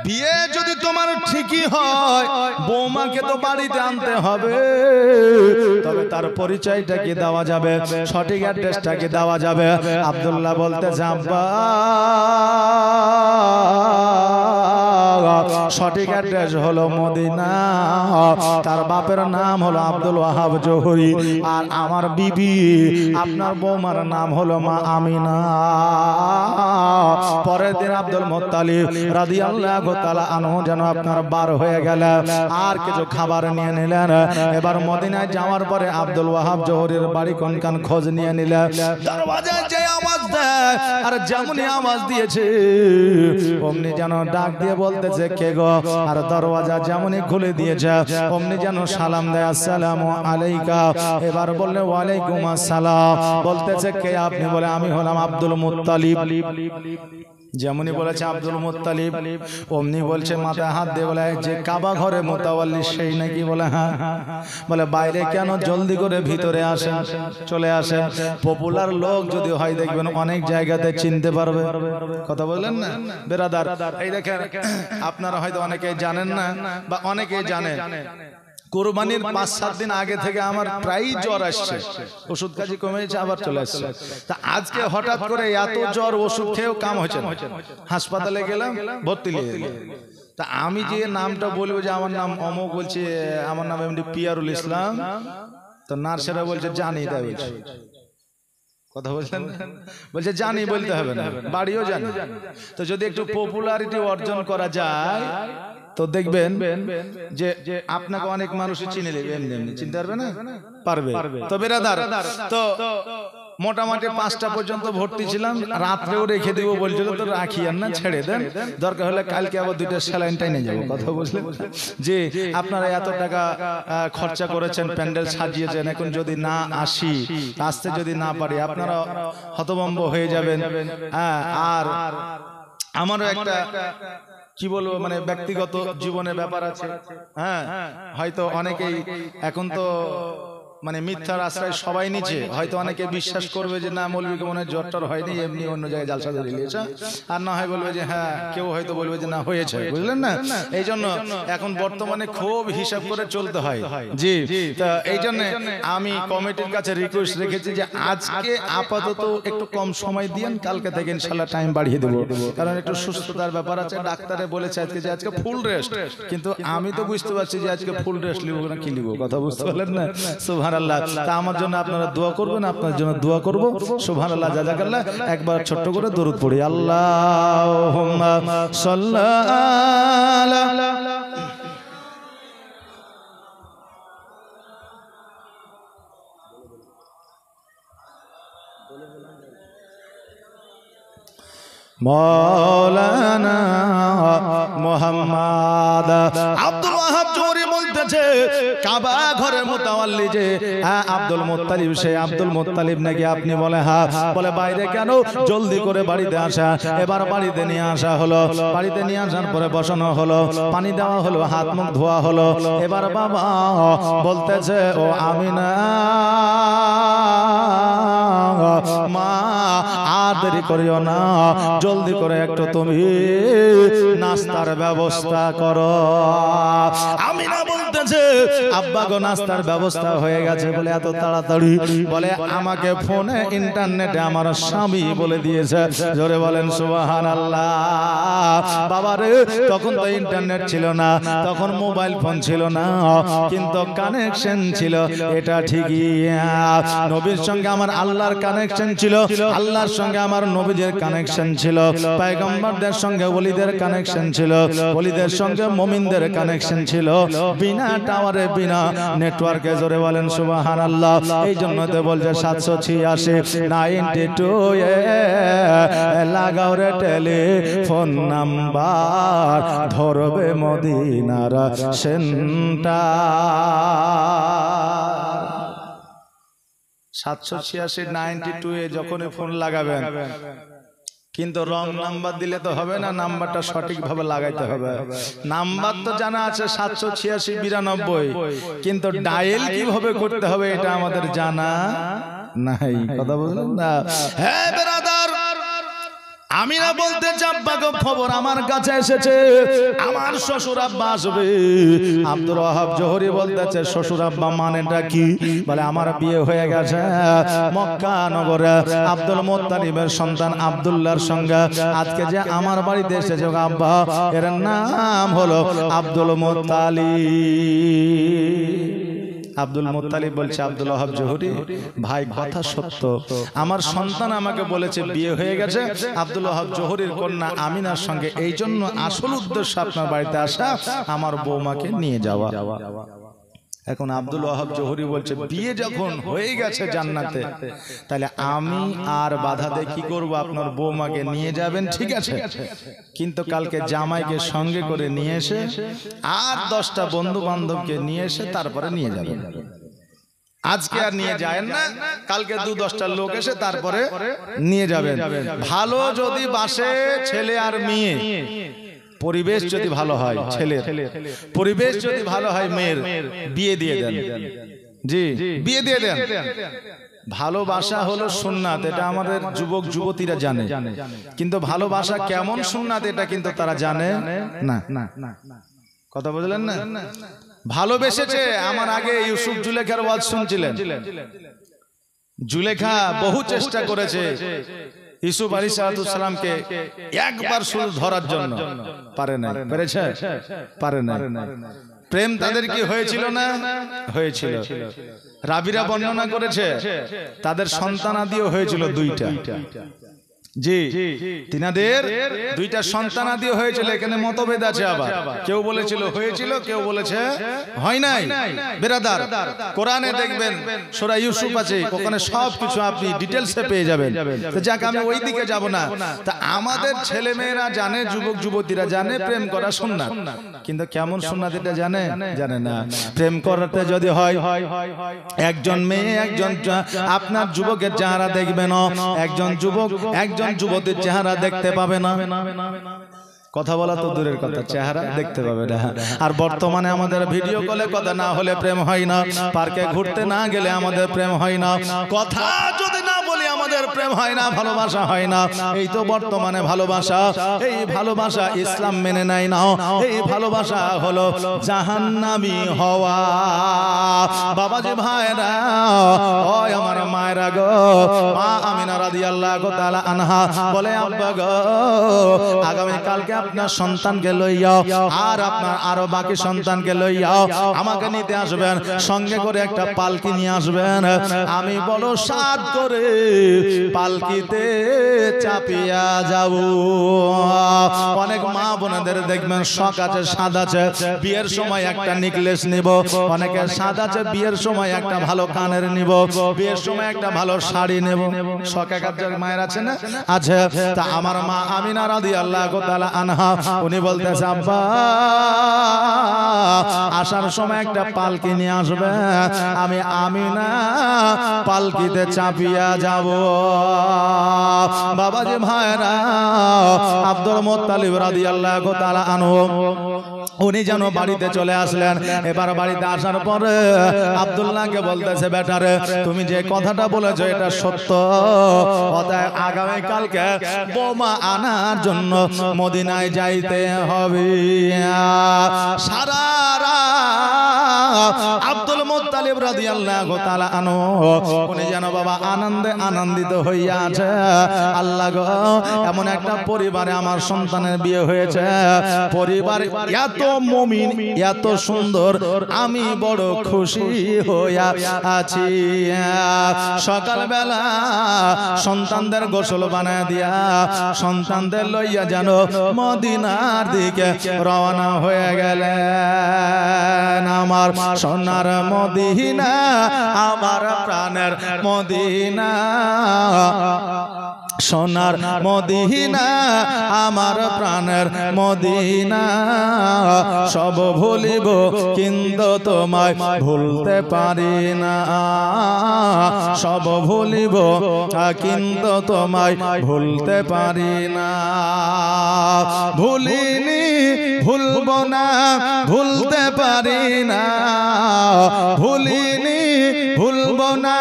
বিয়ে যদি তোমার ঠিকই হয় বৌমাকে তো বাড়িতে আনতে হবে, তবে তার পরিচয়টা কি দেওয়া যাবে, সঠিক অ্যাড্রেসটা কি দেওয়া যাবে? আব্দুল্লাহ বলতে আব্বা সঠিক অ্যাড্রেস হলো মদিনা, তার বাপের নাম হলো আব্দুল ওয়াহাব জোহরি, আর আমার বিবি আপনার বৌমার নাম হলো মা আমিনা। পরের দিন আব্দুল মুত্তালিব রাদিয়াল্লাহু তাআলা আনহু যেন আপনার বার হয়ে গেল, আর কিছু খাবার নিয়ে নিলেন। এবার মদিনায় যাওয়ার পরে আব্দুল ওয়াহাব জোহরির বাড়ি কোনখান খোঁজ নিয়ে নিলেন। দরওয়াজায় যে আওয়াজ দেয়, আর যেমনই আওয়াজ দিয়েছে অমনি যেন ডাক দিয়ে বলতেছে কে গো, আর দরওয়াজা যেমনই খুলে দিয়েছে অমনি যেন সালাম দেয় আসসালামু আলাইকা। এবার বললে ওয়ালাইকুম আসসালাম। বলতেছে কে আপনি? বলে আমি হলাম আব্দুল মুত্তালিব। যেমনই বলেছে আব্দুল মুত্তালিব অমনি বলছে মাথায় হাত দিয়ে বলে যে কাবা ঘরে মোতাওয়াল্লি সেই নাকি? বলে হ্যাঁ। বলে বাইরে কেন, জলদি করে ভিতরে আসেন, চলে আসেন। পপুলার লোক যদি হয় দেখবেন অনেক জায়গাতে চিনতে পারবে, কথা বললেন না বেরাদার? এই দেখেন আপনারা হয়তো অনেকেই জানেন না বা অনেকেই জানেন, কুরবানির 5-7 দিন আগে থেকে আমার প্রায় জ্বর আসছে, ওষুধ কাজে কমেছে আবার চলে আসছে। তা আজকে হঠাৎ করে এত জ্বর, ওষুধ খেয়েও কাম হচ্ছে না, হাসপাতালে গেলাম, ভর্তি নিয়ে গেলাম। তা আমি যে নামটা বলবো যে আমার নাম অমুক, বলছে আমার নাম এমনি পিয়ারুল ইসলাম, তো নার্সেরা বলছে জানি, তাই বলছে, কথা বলছেন, বলছে জানি বলতে হবে না, বাড়িও জানি। তো যদি একটু পপুলারিটি অর্জন করা যায় তো দেখবেন যে আপনাকে অনেক মানুষই চিনে নেবে, এমনি এমনি চিনতে পারবে না, পারবে। তো বেরাদার, তো মোটামুটি 5টা পর্যন্ত ভর্তি ছিলাম, রাত্রেও রেখে দিব বলছিল, তো রাখি আর না, ছেড়ে দেন, দরকার হলে কালকে আবার 2টা স্যালাইন টাইনে যাবো, কথা বুঝলেন? যে আপনারা এত টাকা খরচা করেছেন, প্যান্ডেল সাজিয়েছেন, এখন যদি না আসি, আসতে যদি না পারি আপনারা হতভম্ব হয়ে যাবেন। হ্যাঁ, আর আমারও একটা কি বলবো, মানে ব্যক্তিগত জীবনের ব্যাপার আছে। হ্যাঁ, হয়তো অনেকেই এখন তো মানে মিথ্যার আশ্রয় সবাই নিচে, হয়তো অনেকে বিশ্বাস করবে যে না মৌলবীকে মনে হয় জ্বর হয়নি, এমনি অন্য জায়গায় জালসা ধরে নিয়েছে, আর না হয় বলবে যে হ্যাঁ, কেউ হয়তো বলবে যে না হয়েছে, বুঝলেন না? এই জন্য এখন বর্তমানে খুব হিসাব করে চলতে হয়। জি, তা এই জন্য আমি কমিটির কাছে রিকোয়েস্ট রেখেছি যে আজকে আপাতত একটু কম সময় দিন, কালকে থেকে ইনশাল্লাহ টাইম বাড়িয়ে দেবো, কারণ একটু সুস্থতার ব্যাপার আছে। ডাক্তারে বলেছে আজকে যে আজকে ফুল রেস্ট, কিন্তু আমি তো বুঝতে পারছি যে আজকে ফুল রেস্ট নিব না কি নিব, কথা বুঝতে পারলেন না? সুবহানাল্লাহ। তা আমার জন্য আপনারা দোয়া করবেন, আপনার জন্য দোয়া করব। সুবহানাল্লাহ, জাযাকাল্লাহ। একবার ছোট্ট করে দরুদ পড়ি, আল্লাহুম্মা সাল্লি আলা মাওলানা মুহাম্মদ। আব্দুল ওয়াহাব জোহরি বলতে বলতেছে কাবা ঘরের মুতাওয়াল্লি যে হ্যাঁ আব্দুল মুত্তালিব, সেই আব্দুল মুত্তালিব নাকি আপনি? বলে হ্যাঁ। বলে বাইরে কেন? জলদি করে বাড়িতে আসা। এবার বাড়িতে নিয়ে আসা হলো। বাড়িতে নিয়ে আসার পরে বসানো হলো, পানি দেওয়া হলো, হাত মুখ ধোয়া হলো। এবার বাবা বলতেছে ও আমিনা মা আর দেরি করিও না, জলদি করে একটু তুমি নাস্তার ব্যবস্থা করো। আমিনা বলতেছে আব্বা গো নাস্তার ব্যবস্থা হয়ে গেছে। বলে এত তাড়াতাড়ি? বলে আমাকে ফোনে ইন্টারনেটে আমার স্বামী বলে দিয়েছে। জোরে বলেন সুবহানাল্লাহ। বাবারে তখন তো ইন্টারনেট ছিল না, তখন মোবাইল ফোন ছিল না, কিন্তু কানেকশন ছিল। এটা ঠিকই, নবীর সঙ্গে আমার আল্লাহর কানেকশন ছিল, আল্লাহর সঙ্গে আমার নবীদের কানেকশন ছিল, পয়গম্বরদের সঙ্গে ওলিদের কানেকশন ছিল, ওলিদের সঙ্গে মুমিনদের কানেকশন ছিল। বিনা টাওয়ারে বিনা নেটওয়ার্কে, জোরে বলেন সুবহানাল্লাহ। এই জন্য তো বলছে 786-92 এ লাগাও রে টেলিফোন নাম্বার, ধরবে মদিনার সেন্টার। 786-92 এ যখনই ফোন লাগাবেন, কিন্তু রং নাম্বার দিলে তো হবে না, নাম্বারটা সঠিকভাবে লাগাইতে হবে। নাম্বার তো জানা আছে 786-92, কিন্তু ডায়াল কিভাবে করতে হবে এটা আমাদের জানা নাই। কথা বুঝলেন না? হ্যাঁ ব্রাদার, আমিনা বলতে আব্বা গো খবর আমার কাছে এসেছে, আমার শ্বশুর আব্বা আসবে। আব্দুল ওয়াহাব জোহরি বলতেছে শ্বশুর আব্বা মানেটা কি? বলে আমার বিয়ে হয়ে গেছে মক্কা নগরে আব্দুল মুত্তালিবের সন্তান আব্দুল্লাহর সঙ্গে। আজকে যে আমার বাড়িতে এসেছে আব্বা, এর নাম হলো আব্দুল মুত্তালিব। আব্দুল মুত্তালিব বলছে আব্দুল ওয়াহাব জোহরি ভাই কথা সত্য, আমার সন্তান আমাকে বলেছে বিয়ে হয়ে গেছে আব্দুল ওয়াহাব জোহরির কন্যা আমিনার সঙ্গে, এই জন্য আসল উদ্দেশ্য আপনার বাড়িতে আসা, আমার বৌমাকে নিয়ে যাওয়া। এখন আব্দুল ওয়াহাব জোহরি বলছে বিয়ে যখন হয়ে গেছে জান্নাতে, তাহলে আমি আর বাধা দিয়ে কি করবো? আপনার বৌমাকে নিয়ে যাবেন ঠিক আছে, কিন্তু কালকে জামাইকে সঙ্গে করে নিয়ে এসে আর 10টা বন্ধু বান্ধবকে নিয়ে এসে তারপরে নিয়ে যাবেন। আজকে আর নিয়ে যায় না, কালকে 2-10টা লোক এসে তারপরে নিয়ে যাবেন। ভালো যদি বাসে ছেলে আর মেয়ে, পরিবেশ যদি ভালো হয় ছেলের, পরিবেশ যদি ভালো হয় মেয়ের, বিয়ে দিয়ে দেন। জি বিয়ে দিয়ে দেন। ভালোবাসা হলো সুন্নাত, এটা আমাদের যুবক যুবতীরা জানে, কিন্তু ভালোবাসা কেমন সুন্নাত এটা কিন্তু তারা জানে না। কথা বুঝলেন না? ভালোবেসেছে। আমার আগে ইউসুফ জুলেখার ওয়াজ শুনছিলেন, জুলেখা বহু চেষ্টা করেছে ইউসুফ আলাইহিস সালামকে একবার শুধু ধরার জন্য, পারে না। পেরেছে? পারে না। প্রেম তাদের কি হয়েছিল না? হয়েছিল। রাবিরা বর্ণনা করেছে তাদের সন্তানাদিও হয়েছিল 2টা। জি তিনাদের 2টা সন্তানাদিও হয়েছিল। এখানে মতভেদ আছে, আবার কেউ বলেছিল হয়েছিল, কেউ বলেছে হয় নাই। বেরাদার, কোরআনে দেখবেন সূরা ইউসুফ আছে, ওখানে সবকিছু আপনি ডিটেইলসে পেয়ে যাবেন। তো যাক আমি ওই দিকে যাব না। তা আমাদের ছেলে মেয়েরা জানে, যুবক যুবতীরা জানে প্রেম করা সুন্নাত, কিন্তু কেমন সুন্নাত এটা জানে না। প্রেম করতে যদি হয় একজন মেয়ে, একজন আপনার যুবকের চেহারা দেখবেন, একজন যুবক একজন যুবতীর চেহারা দেখতে পাবে না। কথা বলা তো দূরের কথা, চেহারা দেখতে পাবে না। আর বর্তমানে আমাদের ভিডিও কলে কথা না হলে প্রেম হয় না, পার্কে ঘুরতে না গেলে আমাদের প্রেম হয় না, কথা যদি না বলি আমাদের প্রেম হয় না, ভালোবাসা হয় না। এই তো বর্তমানে ভালোবাসা, এই ভালোবাসা ইসলাম মেনে নেয় না। এই ভালোবাসা হলো জাহান্নামী হওয়া। বাবাজি ভাইরা, ওই আমার মায়েরা গো, মা আমিনা রাদিয়াল্লাহু তাআলা আনহা বলে আব্বা গো, আগামী কালকে আপনার সন্তানকে লইয়াও আর আপনার আরো বাকি সন্তানকে লইয়াও আমাকে নিতে আসবেন, সঙ্গে করে একটা পালকি নিয়ে আসবেন। আমি বড় সাদ করে পালকিতে চাপিয়া যাব। অনেক মা বোনেদের দেখবেন শখ আছে, স্বাদ আছে, বিয়ের সময় একটা নেকলেস নিব, অনেকে স্বাদ আছে বিয়ের সময় একটা ভালো কানের নিব, বিয়ের সময় একটা ভালো শাড়ি নেব। শখ একাধিক মায়ের আছে না? আছে। তা আমার মা আমিনা রাদিয়াল্লাহু তাআলা আনহা উনি বলতেছে আব্বা আসার সময় একটা পালকি নিয়ে আসবে, আমি আমিনা পালকিতে চাপিয়া যাব। বাবাজি ভাইরা, আব্দুল মুত্তালিব রাদিয়াল্লাহু তাআলা আনহু উনি যেন বাড়িতে চলে আসলেন। এবার বাড়িতে আসার পরে আব্দুল্লাহকে বলতেছে, বেটারে তুমি যে কথাটা বলেছো এটা সত্য, অতএব আগামী কালকে বোমা আনার জন্য মদিনায় যাইতে হবে। সারা আব্দুল মুত্তালিব রাদিয়াল্লাহু তাআলা আনহু উনি যেন বাবা আনন্দে আনন্দিত হইয়া আছে। আল্লাহ গো, এমন একটা পরিবারে আমার সন্তানের বিয়ে হয়েছে, পরিবার এত মুমিন এত সুন্দর, আমি বড় খুশি হইয়া আছি। সকালবেলা সন্তানদের গোসল বানায় দিয়া সন্তানদের লইয়া যেন মদিনার দিকে রওনা হয়ে গেলেন। আমার সোনার মদিনা, আমার প্রাণের মদিনা, সোনার মদিনা, আমার প্রাণের মদিনা, সব ভুলিব কিন্তু তোমায় ভুলতে পারি না, সব ভুলিব কিন্তু তোমায় ভুলতে পারি না। ভুলিনি ভুলব না, ভুলতে পারি না, ভুলিনি ভুলব না,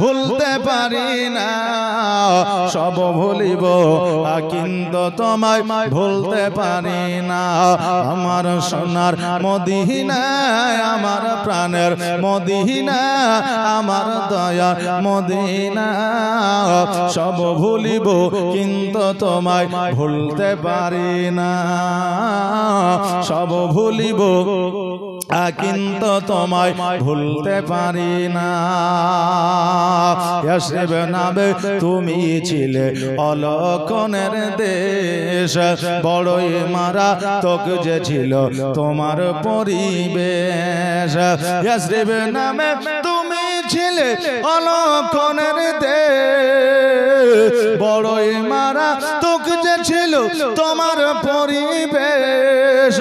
ভুলতে পারি না, সব ভুলিব কিন্তু তোমায় ভুলতে পারি না। আমার সোনার মদিনা, আমার প্রাণের মদিনা, আমার দয়ার মদিনা, সব ভুলিব কিন্তু তোমায় ভুলতে পারি না, সব ভুলিব কিন্তু তোমায় ভুলতে পারি না। ইয়াসরিব নামে তুমি ছিলে অলক্ষণের দেশ, বড়ই মারাত্মক যে ছিল তোমার পরিবেশ। ইয়াসরিব নামে তুমি ছিলে অলক্ষণের দেশ, বড়ই মারাত্মক যে ছিল তোমার পরিবেশ।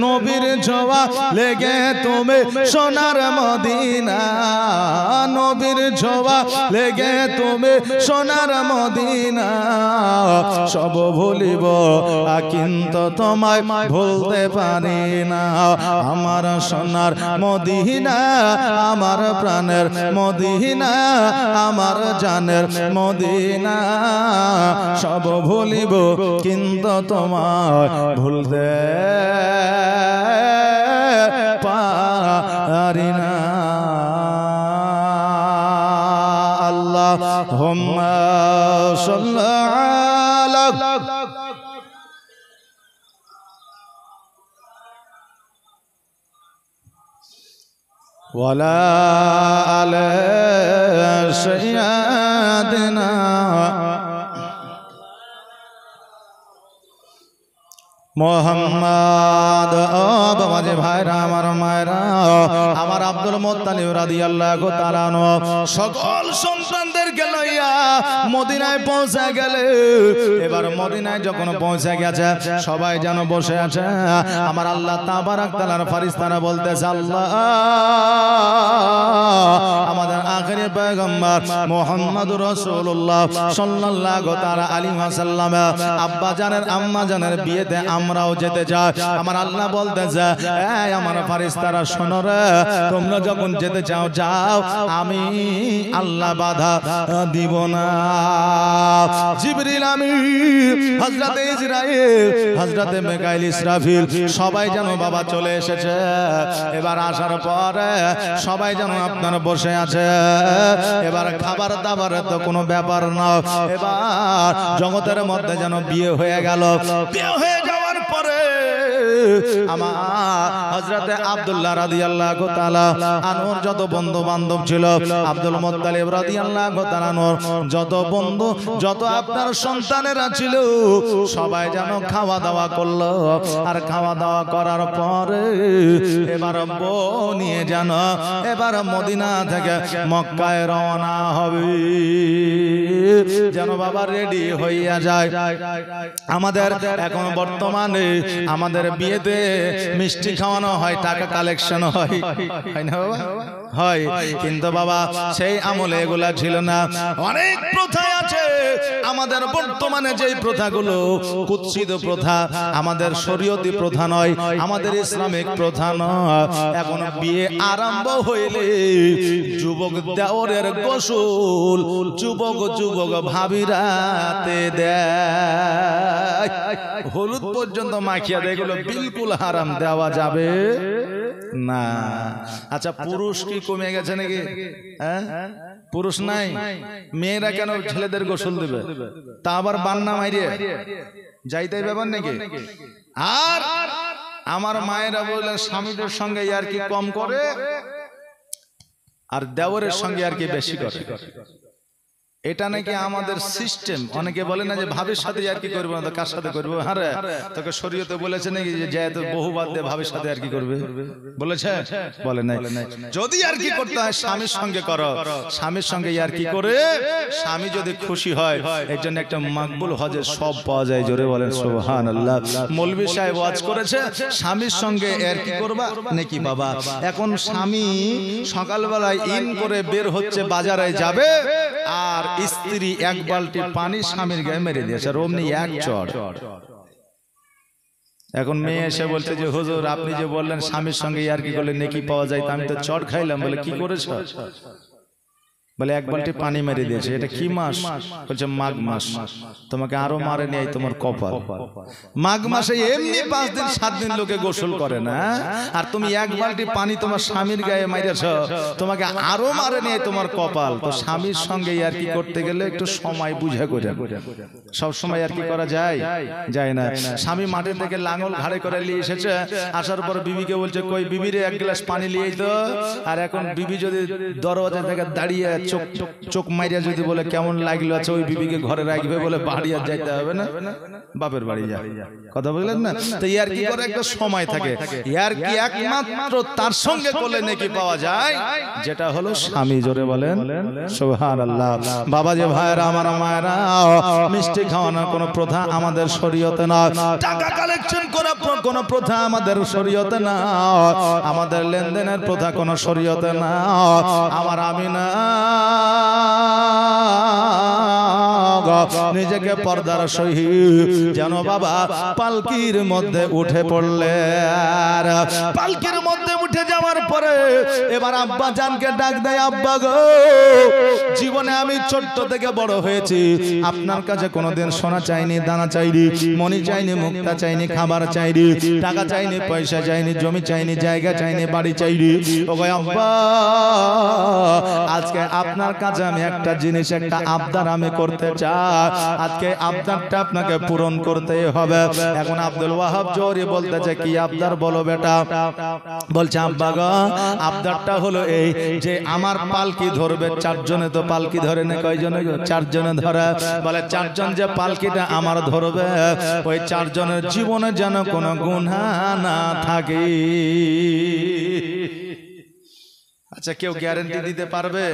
নবীর ছোঁয়া লেগে তুমি সোনার মদিনা, নবীর ছোঁয়া লেগে তুমি সোনার মদিনা, সব ভুলিব কিন্তু তোমায় ভুলতে পারি না। আমার সোনার মদিনা, আমার প্রাণের মদিনা, আমার জানের মদিনা, সব ভুলিব কিন্তু তোমায় ভুলতে পারি না। আল্লাহুম্মা সাল্লি আলা ওয়ালা আলা সাইয়্যিদিনা মোহাম্মদ। ও বাবাজি ভাইরা, আমার মায়েরা, আমার আব্দুল মুত্তালিব রাদিয়াল্লাহু তাআলা আনহু সকল সন্তানদেরকে লইয়া মদিনায় পৌঁছে গেলে। এবার মদিনায় যখন পৌঁছে গেছে সবাই যেন বসে আছে। আমার আল্লাহ তাবারাক তাআলার ফেরেশতারা বলতেছে, আল্লাহ আমাদের আখিরি পয়গম্বর মুহাম্মদুর রাসূলুল্লাহ সাল্লাল্লাহু তাআলা আলাইহি ওয়াসাল্লাম আব্বা জানের আম্মা জানের বিয়েতে আমরাও যেতে চাই। আমার আল্লাহ বলতেছে, এই আমার ফেরেশতারা শোনো রে, তোমরা যখন যেতে চাও যাও, আমি আল্লাহ বাধা দিব না। জিবরিল আমিন, হযরতে ইসরাইল, হযরতে মিকাইল, ইসরাফিল সবাই যেন বাবা চলে এসেছে। এবার আসার পরে সবাই যেন আপনার বসে আছে। এবার খাবার দাবারের তো কোনো ব্যাপার না। এবার জগতের মধ্যে যেন বিয়ে হয়ে গেল। বিয়ে হয়ে যাওয়ার পরে আমার হযরতে আব্দুল্লাহ রাদিয়াল্লাহু তাআলা আনহুর যত বন্ধু বান্ধব ছিল, আব্দুল মুত্তালিব রাদিয়াল্লাহু তাআলা আনহুর যত বন্ধু, যত আপনার সন্তানেরা ছিল, সবাই যেন খাওয়া দাওয়া করলো। আর খাওয়া দাওয়া করার পরে এবার বউ নিয়ে যেন এবার মদিনা থেকে মক্কায় রওনা হবে, যেন বাবা রেডি হইয়া যায়। আমাদের এখন বর্তমানে আমাদের বিয়ে বিয়েতে মিষ্টি খাওয়ানো হয়, টাকা কালেকশন হয়, হয় না বাবা? হয়। কিন্তু বাবা সেই আমলে এগুলা ছিল না। অনেক প্রথা আছে আমাদের বর্তমানে, যেই প্রথাগুলো কুৎসিত প্রথা, আমাদের শরীয়তি প্রথা নয়, আমাদের ইসলামিক প্রথা নয়। এখন বিয়ে আরম্ভ হইলে যুবক দেওরের গোসল যুবক যুবক ভাবিরাতে দেয়, হলুদ পর্যন্ত মাখিয়া দেয়। এগুলো বিলকুল হারাম, দেওয়া যাবে না। আচ্ছা, পুরুষ কি কমে গেছে নাকি? হ্যাঁ, পুরুষ নাই, মেয়েরা কেন ছেলেদের গোসল দেবে? তা আবার বান্না মাইরে যাইতেই ব্যাপার নাকি? আর আমার মায়েরা বললেন স্বামীদের সঙ্গে আর কি কম করে, আর দেওরের সঙ্গে আর কি বেশি করে। এটা নাকি আমাদের সিস্টেম। অনেকে বলে না যে ভাবির সাথে আর কি করবো না, তো কার সাথে করবো? আরে তোকে শরীয়তে বলেছে নাকি যে যেহেতু বহুবাদ দিয়ে ভাবির সাথে আর কি করবে? বলেছে? বলে নাই। যদি আর কি করতে হয় স্বামীর সঙ্গে করো, স্বামীর সঙ্গে আর কি করে স্বামী যদি খুশি হয়, এর জন্য একটা মাকবুল হজের সব পাওয়া যায়। জোরে বলেন সুবহানাল্লাহ। মৌলভী সাহেব ওয়াজ করেছে স্বামীর সঙ্গে আর কি করবা নাকি বাবা। এখন স্বামী সকালবেলায় ইন করে বের হচ্ছে, বাজারে যাবে, আর স্ত্রী এক বালতি পানি স্বামীর গায়ে মেরে দিয়েছে, আর অমনি এক চড়। এখন মেয়ে এসে বলছে যে হুজুর আপনি যে বললেন স্বামীর সঙ্গে আর কি করলে নেকি পাওয়া যায়, তা আমি তো চড় খাইলাম। বলে কি করেছ? বলে এক বালতি পানি মেরে দিয়েছে। এটা কি মাস? বলছে মাঘ মাস। তোমাকে আরো মারে নেই তোমার কপাল। মাঘ মাসে এমনি 5 দিন 7 দিন লোকে গোসল করে না, আর তুমি এক বালতি পানি তোমার স্বামীর গায়ে মাইরেছ, তোমাকে আরো মারে নেই তোমার কপাল। তো স্বামীর সঙ্গে আর কি করতে গেলে একটু সময় বুঝে করে, সব সময় আর কি করা যায়? যায় না। স্বামী মাঠে থেকে লাঙল ঘাড়ে করে নিয়ে এসেছে, আসার পর বিবিকে বলছে কই বিবিরে এক গ্লাস পানি নিয়ে তো। আর এখন বিবি যদি দরজা থেকে দাঁড়িয়ে চোখ মাইরিয়া যদি বলে কেমন লাগলো, আছে ওই বিবিকে ঘরে রাখবে, বলে বাড়ি আর যাইতে হবে না, বাপের বাড়ি যা। কথা বললেন না? তো ইয়ার কি করে একটা সময় থাকে। ইয়ার কি একমাত্র তার সঙ্গে করলে নাকি পাওয়া যায়, যেটা হলো স্বামী। জোরে বলেন সুবহানাল্লাহ। বাবা যে ভাইরা, আমার মায়েরা, মিষ্টি খাওয়ানোর কোনো প্রথা আমাদের শরীয়তে না, টাকা কালেকশন করা কোনো প্রথা আমাদের শরীয়তে না, আমাদের লেনদেনের প্রথা কোনো শরীয়তে না। আমার আমিনা নিজেকে পর্দার সহিত যেন বাবা পালকির মধ্যে উঠে পড়লে, আর পালকির মধ্যে উঠে যাওয়ার পরে এবার আব্বা জানকে ডাক দেয়, আব্বা গো, জীবনে আমি ছোট্ট থেকে বড় হয়েছি, আপনার কাছে কোনোদিন সোনা চাইনি, দানা চাইনি, মণি চাইনি, মুক্তা চাইনি, খাবার চাইনি, টাকা চাইনি, পয়সা চাইনি, জমি চাইনি, জায়গা চাইনি, বাড়ি চাইনি। ও গো আব্বা, আজকে আপনার কাছে আমি একটা জিনিস, একটা আবদার আমি করতে চাই, আজকে আবদারটা আপনাকে পূরণ করতে হবে। এখন আব্দুল ওয়াহাব জোরে বলতেছে কি আবদার বলো বেটা? বলছে আব্বা গো, আবদারটা হলো এই যে আমার পালকি ধরবে 4 জনে, তো পালকি ধরে না কয়জনে? 4 জনে ধরে। বলে 4 জন যে পালকিটা আমার ধরবে, ওই 4 জনের জীবনে যেন কোনো গুনাহ না থাকে। আচ্ছা, কেউ গ্যারান্টি দিতে পারবে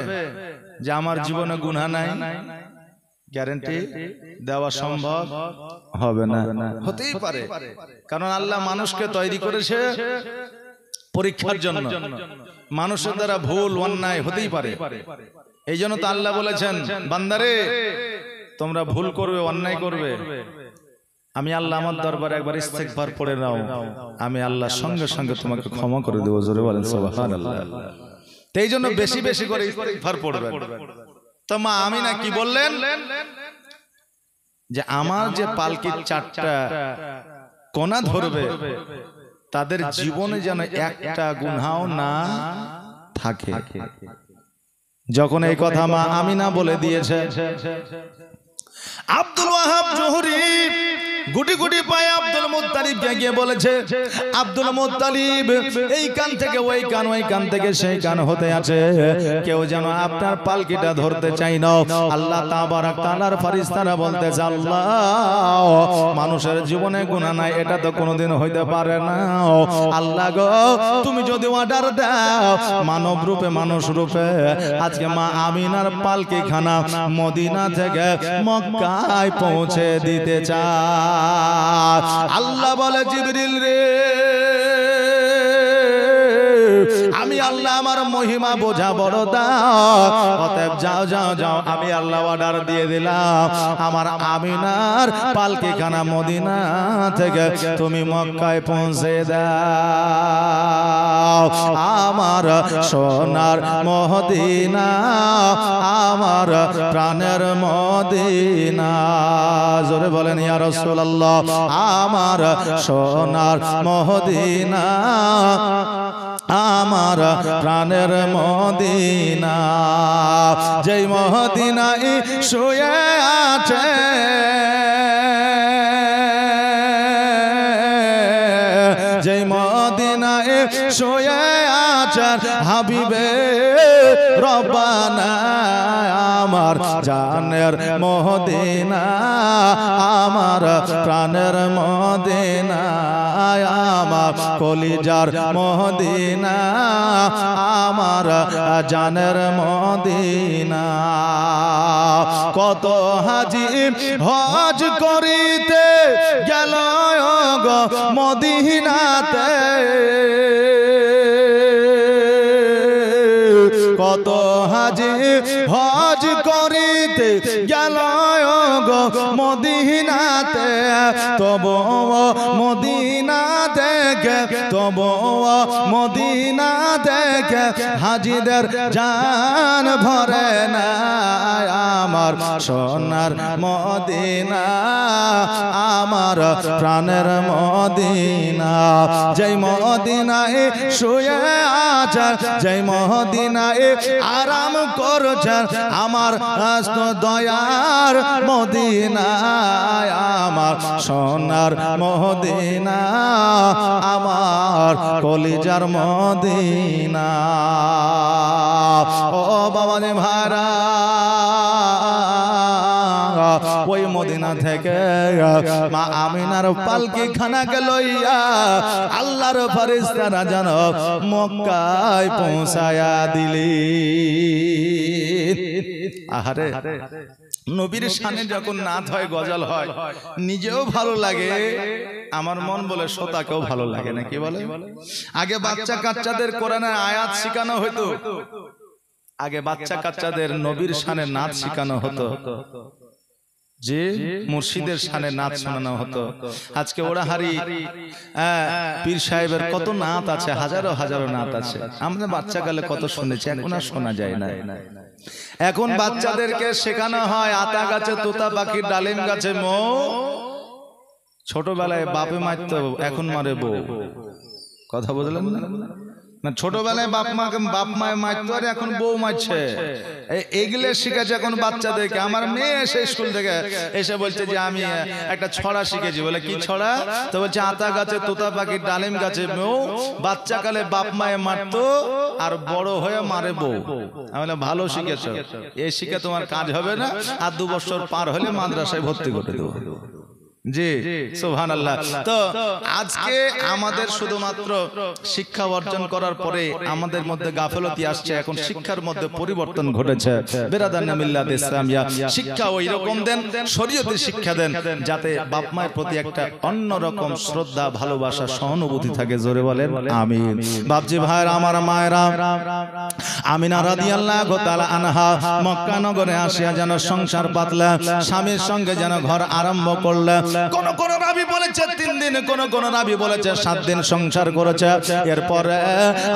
যে আমার জীবনে গুনাহ নাই? গ্যারান্টি দেওয়া সম্ভব হবে না। হতেই পারে, কারণ আল্লাহ মানুষকে তৈরি করেছে পরীক্ষার জন্য। মানুষের দ্বারা ভুল অন্যায় হতেই পারে। এই জন্য তো আল্লাহ বলেছেন, বান্দারে তোমরা ভুল করবে, অন্যায় করবে, আমি আল্লাহ আমার দরবারে একবার ইস্তেগফার পড়ে নাও, আমি আল্লাহ সঙ্গে সঙ্গে তোমাকে ক্ষমা করে দেবো। জোরে বলেন সুবহানাল্লাহ। এই জন্য বেশি বেশি করে ইস্তেগফার পড়বেন। তো মা আমিনা কি বললেন? যে আমার যে পালকির 4টা কোনা ধরবে, তাদের জীবনে যেন একটা গুনাহ না থাকে। যখন এই কথা মা আমিনা বলে দিয়েছে, আব্দুল ওয়াহাব জোহরি গুটি গুটি পায়ে আব্দুল মুত্তালিবকে গিয়ে বলেছে, আব্দুল মুত্তালিব, এই কান থেকে ওই কান, ওই কান থেকে সেই কান হতে আছে, কেউ যেন আপনার পালকিটা ধরতে চাই না। আল্লাহ তাবারাক তাআলার ফেরেশতারা বলতেছে, আল্লাহ মানুষের জীবনে গুনাহ নাই, এটা তো কোনোদিন হইতে পারে না। আল্লাহ গো, তুমি যদি অর্ডার দাও, মানব রূপে মানুষ রূপে আজকে মা আমিনার পালকি খানা মদিনা থেকে মক্কায় পৌঁছে দিতে চাই। আল্লাহ বলে জিবরিল রে আমি আল্লাহ আমার মহিমা বোঝা বড় দাও অতএব যাও যাও যাও আমি আল্লাহ অর্ডার দিয়ে দিলাম আমার আমিনার পালকিখানা মদিনা থেকে তুমি মক্কায় পৌঁছে দাও আমার সোনার মদিনা আমার প্রাণের মদিনা জোরে বলেন ইয়া রাসূলুল্লাহ আমার সোনার মদিনা আমার প্রাণের মদিনা যেই মদিনায় শুয়ে আছে যেই মদিনায় শুয়ে আছে হাবিবে রব্বানা আমার জানের মদিনা আমার প্রাণের মদিনা আমার কলিজার মদিনা আমার জানের মদিনা কত হাজি হজ করিতে গেল গো মদিনাতে কত হাজি হজ করিতে গেল গো মদিনাতে তবু মদিনা দেখে তবু মদিনা দেখে হাজিদের জান ভরে না আমার সোনার মদিনা আমার প্রাণের মদিনা যেই মদিনায় শুয়ে আছে যেই মদিনায় আরাম করছে আমার দয়ার মদিনা আমার সোনার মদিনা আমার কলিজার মদিনা ও বাবা রে ভাইরা ওই মদিনা থেকে মা আমিনার পালকিখানাকে লইয়া আল্লাহর ফেরেশতারা যেন মক্কায় পৌঁছায়া দিলি। আহারে নবীর শানে যখন নাত হয় গজল হয় নিজেও ভালো লাগে আমার মন বলে শ্রোতাকেও ভালো লাগে না কি বলে। আগে বাচ্চা কাচ্চাদের কোরআনের আয়াত শেখানো হতো আগে বাচ্চা কাচ্চাদের নবীর শানে নাত শেখানো হতো যে মুর্শিদের শানে নাত শোনানো হতো। আজকে ওড়াহারি পীর সাহেবের কত নাত আছে হাজারো হাজারো নাত আছে আমরা বাচ্চাকালে কত শুনেছি এখন আর শোনা যায় না। এখন বাচ্চাদেরকে শেখানো হয় আতা গাছে তোতা পাখি ডালিম গাছে মৌ ছোটবেলায় বাপে মারতো এখন মারে বউ কথা বুঝলেন না ছোটবেলায় বাপ মায়ে মারতো আর এখন বউ মারছে এইগুলো শিখেছে এখন বাচ্চাদেরকে। আমার মেয়ে এসে স্কুল থেকে এসে বলছে যে আমি একটা ছড়া শিখেছি বলে কি ছড়া তো বলছে আতা গাছে তোতা পাখি ডালিম গাছে মৌ বাচ্চাকালে বাপ মায়ে মারতো আর বড় হয়ে মারে বউ। আমি বললাম ভালো শিখেছো এই শিখে তোমার কাজ হবে না আর 2 বছর পার হলে মাদ্রাসায় ভর্তি করে দেবো জি সুবহানাল্লাহ। তো আজকে আমাদের শুধুমাত্র শিক্ষা অর্জন করার পরে আমাদের মধ্যে গাফলতি আসছে এখন শিক্ষার মধ্যে পরিবর্তন ঘটেছে। বেরাদান মিল্লাত ইসলামিয়া শিক্ষা ওই রকম দেন শরীয়তের শিক্ষা দেন যাতে বাপ মায়ের প্রতি একটা অন্য রকম শ্রদ্ধা ভালোবাসা সহানুভূতি থাকে জোরে বলেন আমিন। বাপজি ভাইরা আমার মায়েরা আমিনা রাদিয়াল্লাহু তাআলা আনহা মক্কা নগরে আসিয়া যেন সংসার পাতলা স্বামীর সঙ্গে যেন ঘর আরম্ভ করলেন। কোন কোন রাবি বলেছে 3 দিন কোন কোন রাবি বলেছে 7 দিন সংসার করেছে। এরপরে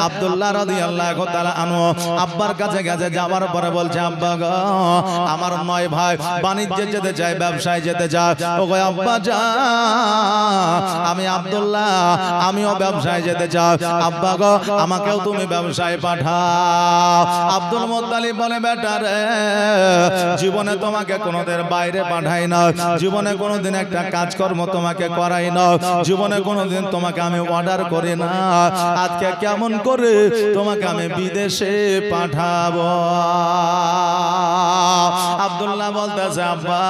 আব্দুল্লাহ রাদিয়াল্লাহু তাআলা আনহু আব্বার কাছে গেছে যাওয়ার পরে বলছে আব্বা গো আমার 9 ভাই বাণিজ্যে যেতে চায় ব্যবসায় যেতে চায় ওগো আব্বা যা আমি আব্দুল্লাহ আমিও ব্যবসায় যেতে চাই আব্বা গো আমাকেও তুমি ব্যবসায় পাঠাও। আব্দুল মুত্তালিব বলে বেটা রে জীবনে তোমাকে কোনোদিন বাইরে পাঠাই না জীবনে কোনোদিন একটা কাজকর্ম তোমাকে করাই না জীবনে কোনোদিন তোমাকে আমি অর্ডার করি না আজকে কেমন করে তোমাকে আমি বিদেশে পাঠাবো। আব্দুল্লাহ বলতেছে আব্বা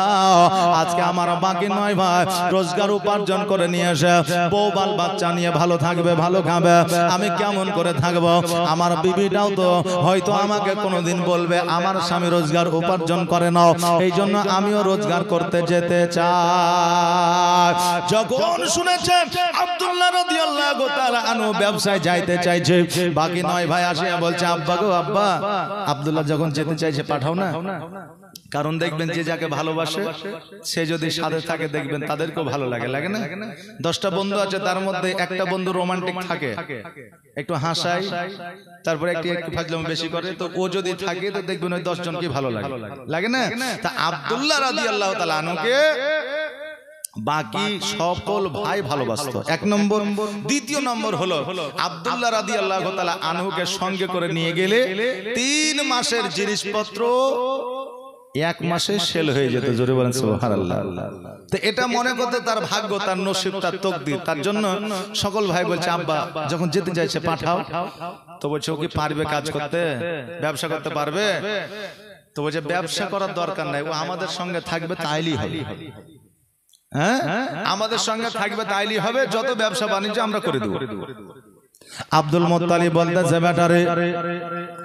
আজকে আমার বাকি 9 ভাই রোজগার উপার্জন করে নিয়ে এসে বউ বাল বাচ্চা নিয়ে ভালো থাকবে ভালো খাবে আমি কেমন করে থাকবো আমার বিবিটাও তো হয়তো আমাকে কোনোদিন বলবে আমার স্বামী রোজগার উপার্জন করে নাও এই জন্য আমিও রোজগার করতে যেতে চাই। যখন শুনেছে আব্দুল্লাহ রাদিয়াল্লাহু তাআলা আনহু ব্যবসায় যাইতে চাইছে, বাকি 9 ভাই আসে বলছে আব্বা গো আব্বা, আব্দুল্লাহ যখন যেতে চাইছে পাঠাও না। কারণ দেখবেন যে যাকে ভালোবাসে সে যদি সাথে থাকে দেখবেন তাদেরকেও ভালো লাগে, লাগে না? 10টা বন্ধু আছে, তার মধ্যে একটা বন্ধু রোমান্টিক থাকে, একটু হাসায়, তারপরে একটু ফাজলামি বেশি করে, তো ও যদি থাকে তো দেখবেন ওই 10 জনকে ভালো লাগে, লাগে না? তা আব্দুল্লাহ রাদিয়াল্লাহু তাআলা আনহুকে বাকি সকল ভাই ভালোবাসতো, 1 নম্বর। দ্বিতীয় নম্বর হলো আব্দুল্লাহ রাদিয়াল্লাহু তাআলা আনহুকে সঙ্গে করে নিয়ে গেলে 3 মাসের জিনিসপত্র 1 মাসে সেল হয়ে যেত। জোরে বলেন সুবহানাল্লাহ। তো এটা মনে করতে তার ভাগ্য, তার নসিব, তার তকদির। তার জন্য সকল ভাই বলছে আব্বা যখন যেতে চাইছে পাঠাও। তো বলছে ও কি পারবে কাজ করতে, ব্যবসা করতে পারবে? তো বলছে ব্যবসা করার দরকার নাই, ও আমাদের সঙ্গে থাকবে তাইলেই হবে। হ্যাঁ, আমাদের সঙ্গে থাকবে তাইলেই হবে, যত ব্যবসা বাণিজ্য আমরা করে দেব। আব্দুল মুত্তালিব বলতেছে বেটারে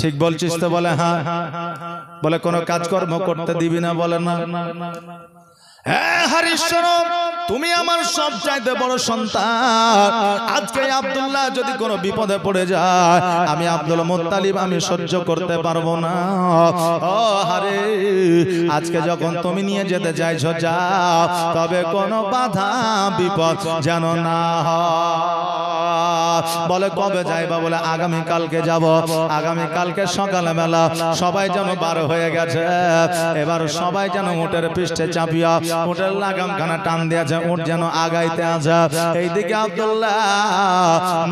ঠিক বলছিস তো? বলে হ্যাঁ। বলে কোনো কাজকর্ম করতে দিবি না? বলে না। হ্যাঁ হারিস, শোনো, তুমি আমার সবচাইতে বড় সন্তান। আজকে আব্দুল্লাহ যদি কোনো বিপদে পড়ে যায়, আমি আব্দুল মুত্তালিব আমি সহ্য করতে পারবো না। ও হারে, আজকে যখন তুমি নিয়ে যেতে চাইছো যাও, তবে কোনো বাধা বিপদ যেন না হয়। বলে কবে যাইবা? বলে আগামী কালকে যাব। আগামী কালকে সকালবেলা সবাই যেন বার হয়ে গেছে, এবার সবাই যেন উটের পৃষ্ঠে চাপিয়া উটের লাগামখানা টান দিয়েছে, উট যেন আগাইতে আছে। এইদিকে আব্দুল্লাহ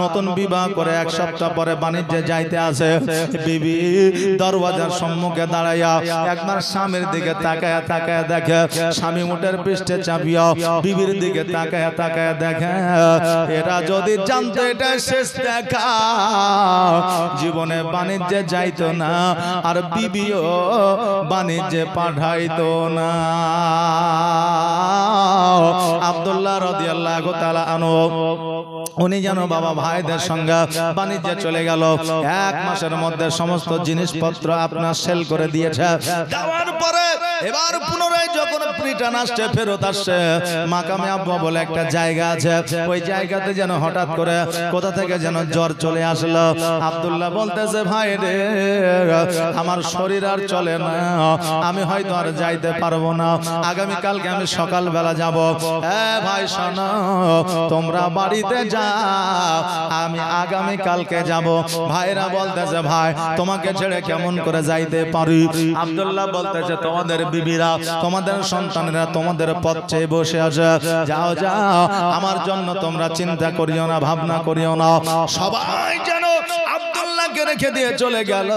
নতুন বিবাহ করে 1 সপ্তাহ পরে বাণিজ্যে যাইতে আছে। বিবি দরওয়াজার সম্মুখে দাঁড়াইয়া একবার স্বামীর দিকে তাকায়া তাকায়া দেখে, স্বামী উটের পৃষ্ঠে চাপিয়া বিবির দিকে তাকায়া তাকায়া দেখে। এরা যদি জানতো এটা শেষ দেখা, জীবনে বাণিজ্যে যাইতো না, আর বিবিও বাণিজ্যে পাঠাইতো না। আব্দুল্লাহ রাদিয়াল্লাহু তাআলা আনহু উনি যেন বাবা ভাইদের সঙ্গে বাণিজ্যে চলে গেল। 1 মাসের মধ্যে সমস্ত জিনিসপত্র আপনার সেল করে দিয়েছে। দেওয়ার পরে এবার পুনরায় যখন রিটার্ন আসছে, ফেরত আসছে, মাকামে আব্বা বলে একটা জায়গা আছে, ওই জায়গাতে যেন হঠাৎ করে কোথা থেকে যেন জ্বর চলে আসলো। আব্দুল্লাহ বলতেছে ভাই রে, আমার শরীর আর চলে না, আমি হয়তো আর যাইতে পারবো না, আগামী কালকে আমি সকালবেলা যাব। ভাই শোনো, তোমরা বাড়িতে যাও, আমি আগামী কালকে যাব। ভাইরা বলতেছে ভাই তোমাকে ছেড়ে কেমন করে যাইতে পারি? আব্দুল্লাহ বলতেছে তোমাদের বিবিরা, তোমাদের সন্তানেরা তোমাদের পথ চেয়ে বসে আছে, যাও যাও, আমার জন্য তোমরা চিন্তা করিও না, ভাবনা করিও না। সবাই যেন আব্দুল্লাহকে রেখে দিয়ে চলে গেল।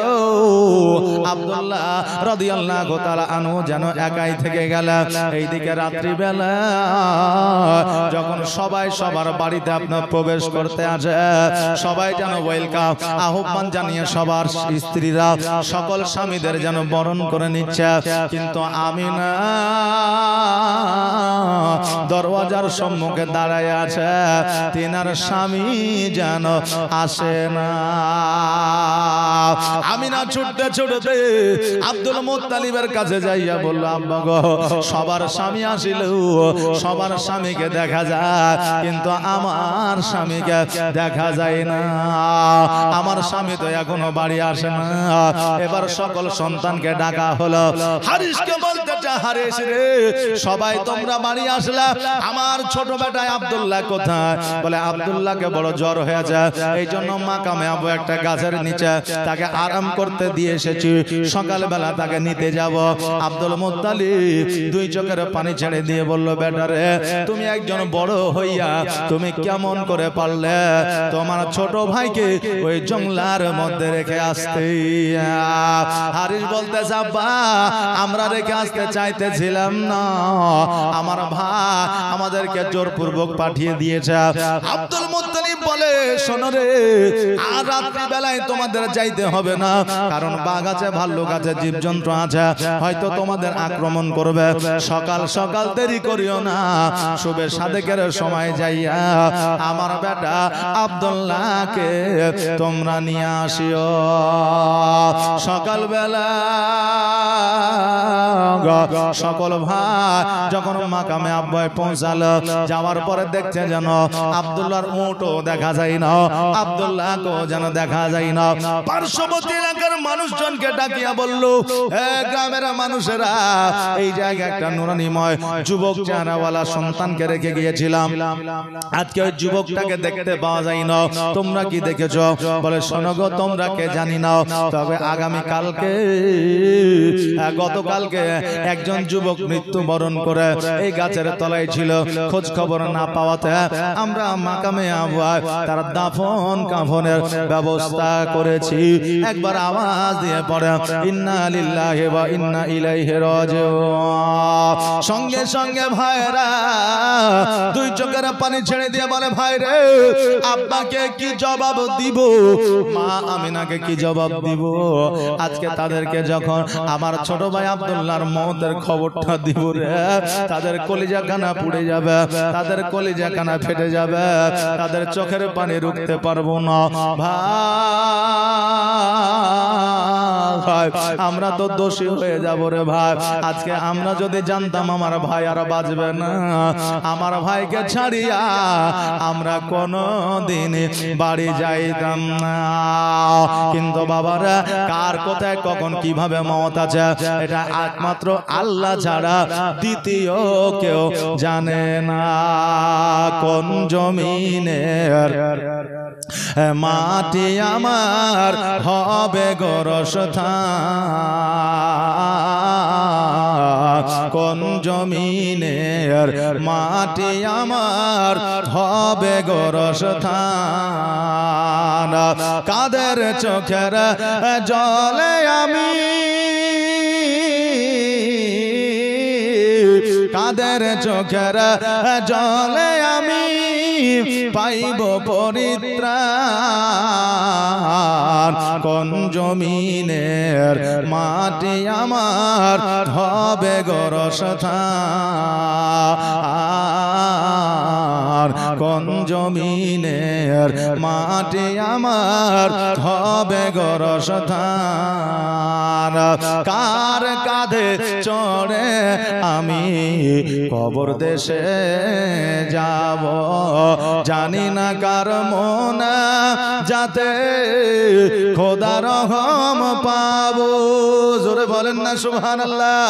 আব্দুল্লাহ রাদিয়াল্লাহু তাআলা আনহু যেন একাই থেকে গেল। এইদিকে রাত্রিবেলা যখন সবাই সবার বাড়িতে আপনার প্রবেশ করতে আসে, সবাই যেন ওয়েলকাম আহ্বান জানিয়ে সবার স্ত্রীরা সকল স্বামীদের যেন বরণ করে নিচ্ছে। কিন্তু আমিনা দরওয়াজার সম্মুখে দাঁড়ায় আছে, তিনার স্বামী যেন আসে না। আমিনা ছুটতে ছুটতে আব্দুল মুত্তালিবের কাছে যাইয়া বলল, আব্বা গো, সবার স্বামী আসিল, সবার স্বামীকে দেখা যায়, কিন্তু আমার স্বামীকে দেখা যায় না। আমার স্বামী তো এখনো বাড়ি আসে না। এবার সকল সন্তানকে ডাকা হলো। হারিসকে বলতে চায়, হারিস রে, সবাই তোমরা বাড়ি আসলা, আমার ছোট বেটা আব্দুল্লাহ কোথায়? বলে আব্দুল্লাহকে বড় জ্বর হয়েছে, এই জন্য মাকামে আবু একটা গাছের নিচে তাকে আরাম করতে দিয়ে এসেছি, সকালবেলা তাকে নিতে যাব। আব্দুল মুত্তালিব 2 চোখের পানি ছেড়ে দিয়ে বলল, বেটা রে, তুমি একজন বড় হইয়া তুমি কেমন করে পারলে তোমার ছোট ভাইকে ওই জঙ্গলার মধ্যে রেখে আসতে? হারিস বলতেছে, আব্বা আমরা রেখে আসতে চাইতেছিলাম না, আমার ভাই আমাদেরকে জোরপূর্বক পাঠিয়ে দিয়েছে। আব্দুল মুত্তালিব বলে, শোনো রে, আর রাত্রি বেলায় তোমাদের যাইতে হবে না, কারণ বাঘ আছে, ভাল্লুক আছে, জীবজন্তু আছে, হয়তো তোমাদের আক্রমণ করবে। সকাল সকাল দেরি করিও না, শুভে সাদেকের সময় যাইয়া আমার বেটা আব্দুল্লাহকে তোমরা তোমরা নিয়ে আসিও। সকালবেলা সকল ভাই যখন মাকামে আব্বায় পৌঁছালো, যাওয়ার পরে দেখছে যেন আব্দুল্লাহর উটও দেখা যায় না, আব্দুল্লাহকে যেন দেখা যায় না। পার্শ্ববর্তী এলাকার মানুষজনকে ডাকিয়া বলল, হে গ্রামের মানুষেরা, এই জায়গায় একটা নুরানিময় যুবক চেহারাওয়ালা সন্তানকে রেখে গিয়েছিলাম, আজকে ওই যুবকটাকে দেখতে পাওয়া যায় না, তোমরা কি দেখেছো? বলে, শোনো গো, তোমরা কে জানি না, তবে আগামী কালকে গতকালকে একজন যুবক মৃত্যুবরণ করে এই গাছের তলায় ছিল। খোঁজ খবর না পাওয়াতে আমরা মাকামে আবওয়ায় তার দাফন কাফনের ব্যবস্থা করেছি। একবার আওয়াজ দিয়ে পড়ে, ইন্না লিল্লাহি ওয়া ইন্না ইলাইহি রাজিউন। সঙ্গে সঙ্গে ভাইরা দুই চোখের পানি ছেড়ে দিয়ে বলে, ভাই রে, আব্বাকে কি জবাব দিব, মা আমিনাকে কি জবাব দিব? আজকে তাদেরকে যখন আমার ছোট ভাই আব্দুল্লাহর মওতের খবরটা দিব রে, তাদের কলিজা কানা পুড়ে যাবে, তাদের কলিজা কানা ফেটে যাবে, তাদের চোখের পানি রুখতে পারবো না। ভাই, আমরা তো দোষী হয়ে যাব রে ভাই। আজকে আমরা যদি জানতাম আমার ভাই আর বাঁচবে না, আমার ভাইকে ছাড়িয়া আমরা কোনদিন বাড়ি যাইতাম না। কিন্তু বাবারা, কার কোথায় কখন কিভাবে মওত আছে এটা একমাত্র আল্লাহ ছাড়া দ্বিতীয় কেউ জানে না। কোন জমিনের মাটি আমার হবে গোরস্থান, কোন জমিনের মাটি আমার হবে গোরস্থান। কাদের চোখের জলে আমি, কাদের চোখের জলে আমি পাইব পরিত্রাণ, কোন জমিনের মাটি আমার হবে গোরস্থান, কোন জমিনের মাটি আমার হবে গোরস্থান। কার কাঁধে চড়ে আমি কবর দেশে যাব, জানি না কার মনে যাতে খোদা রহম পাবো। জোরে বলেন না সুবহানাল্লাহ।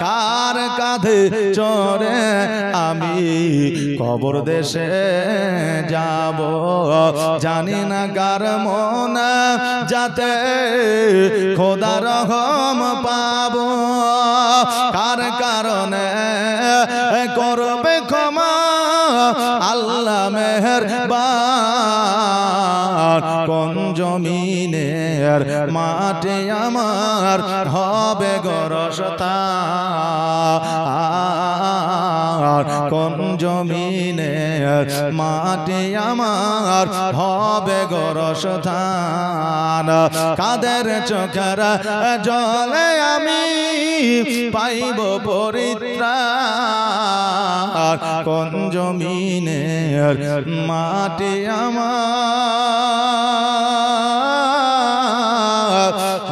কার কাঁধে চড়ে আমি কবর দেশে যাব, জানি না কার মনে যাতে খোদা রহম পাবো। কার কারণে করবে ক্ষমা আল্লাহ মেহেরবান, কোন জমিনের মাটি আমার হবে গোরস্থান, কোন জমিনের মাটি আমার হবে গোরস্থান। কাদের চোখের জলে আমি পাইব পরিত্রাণ, কোন জমিনের মাটি আমার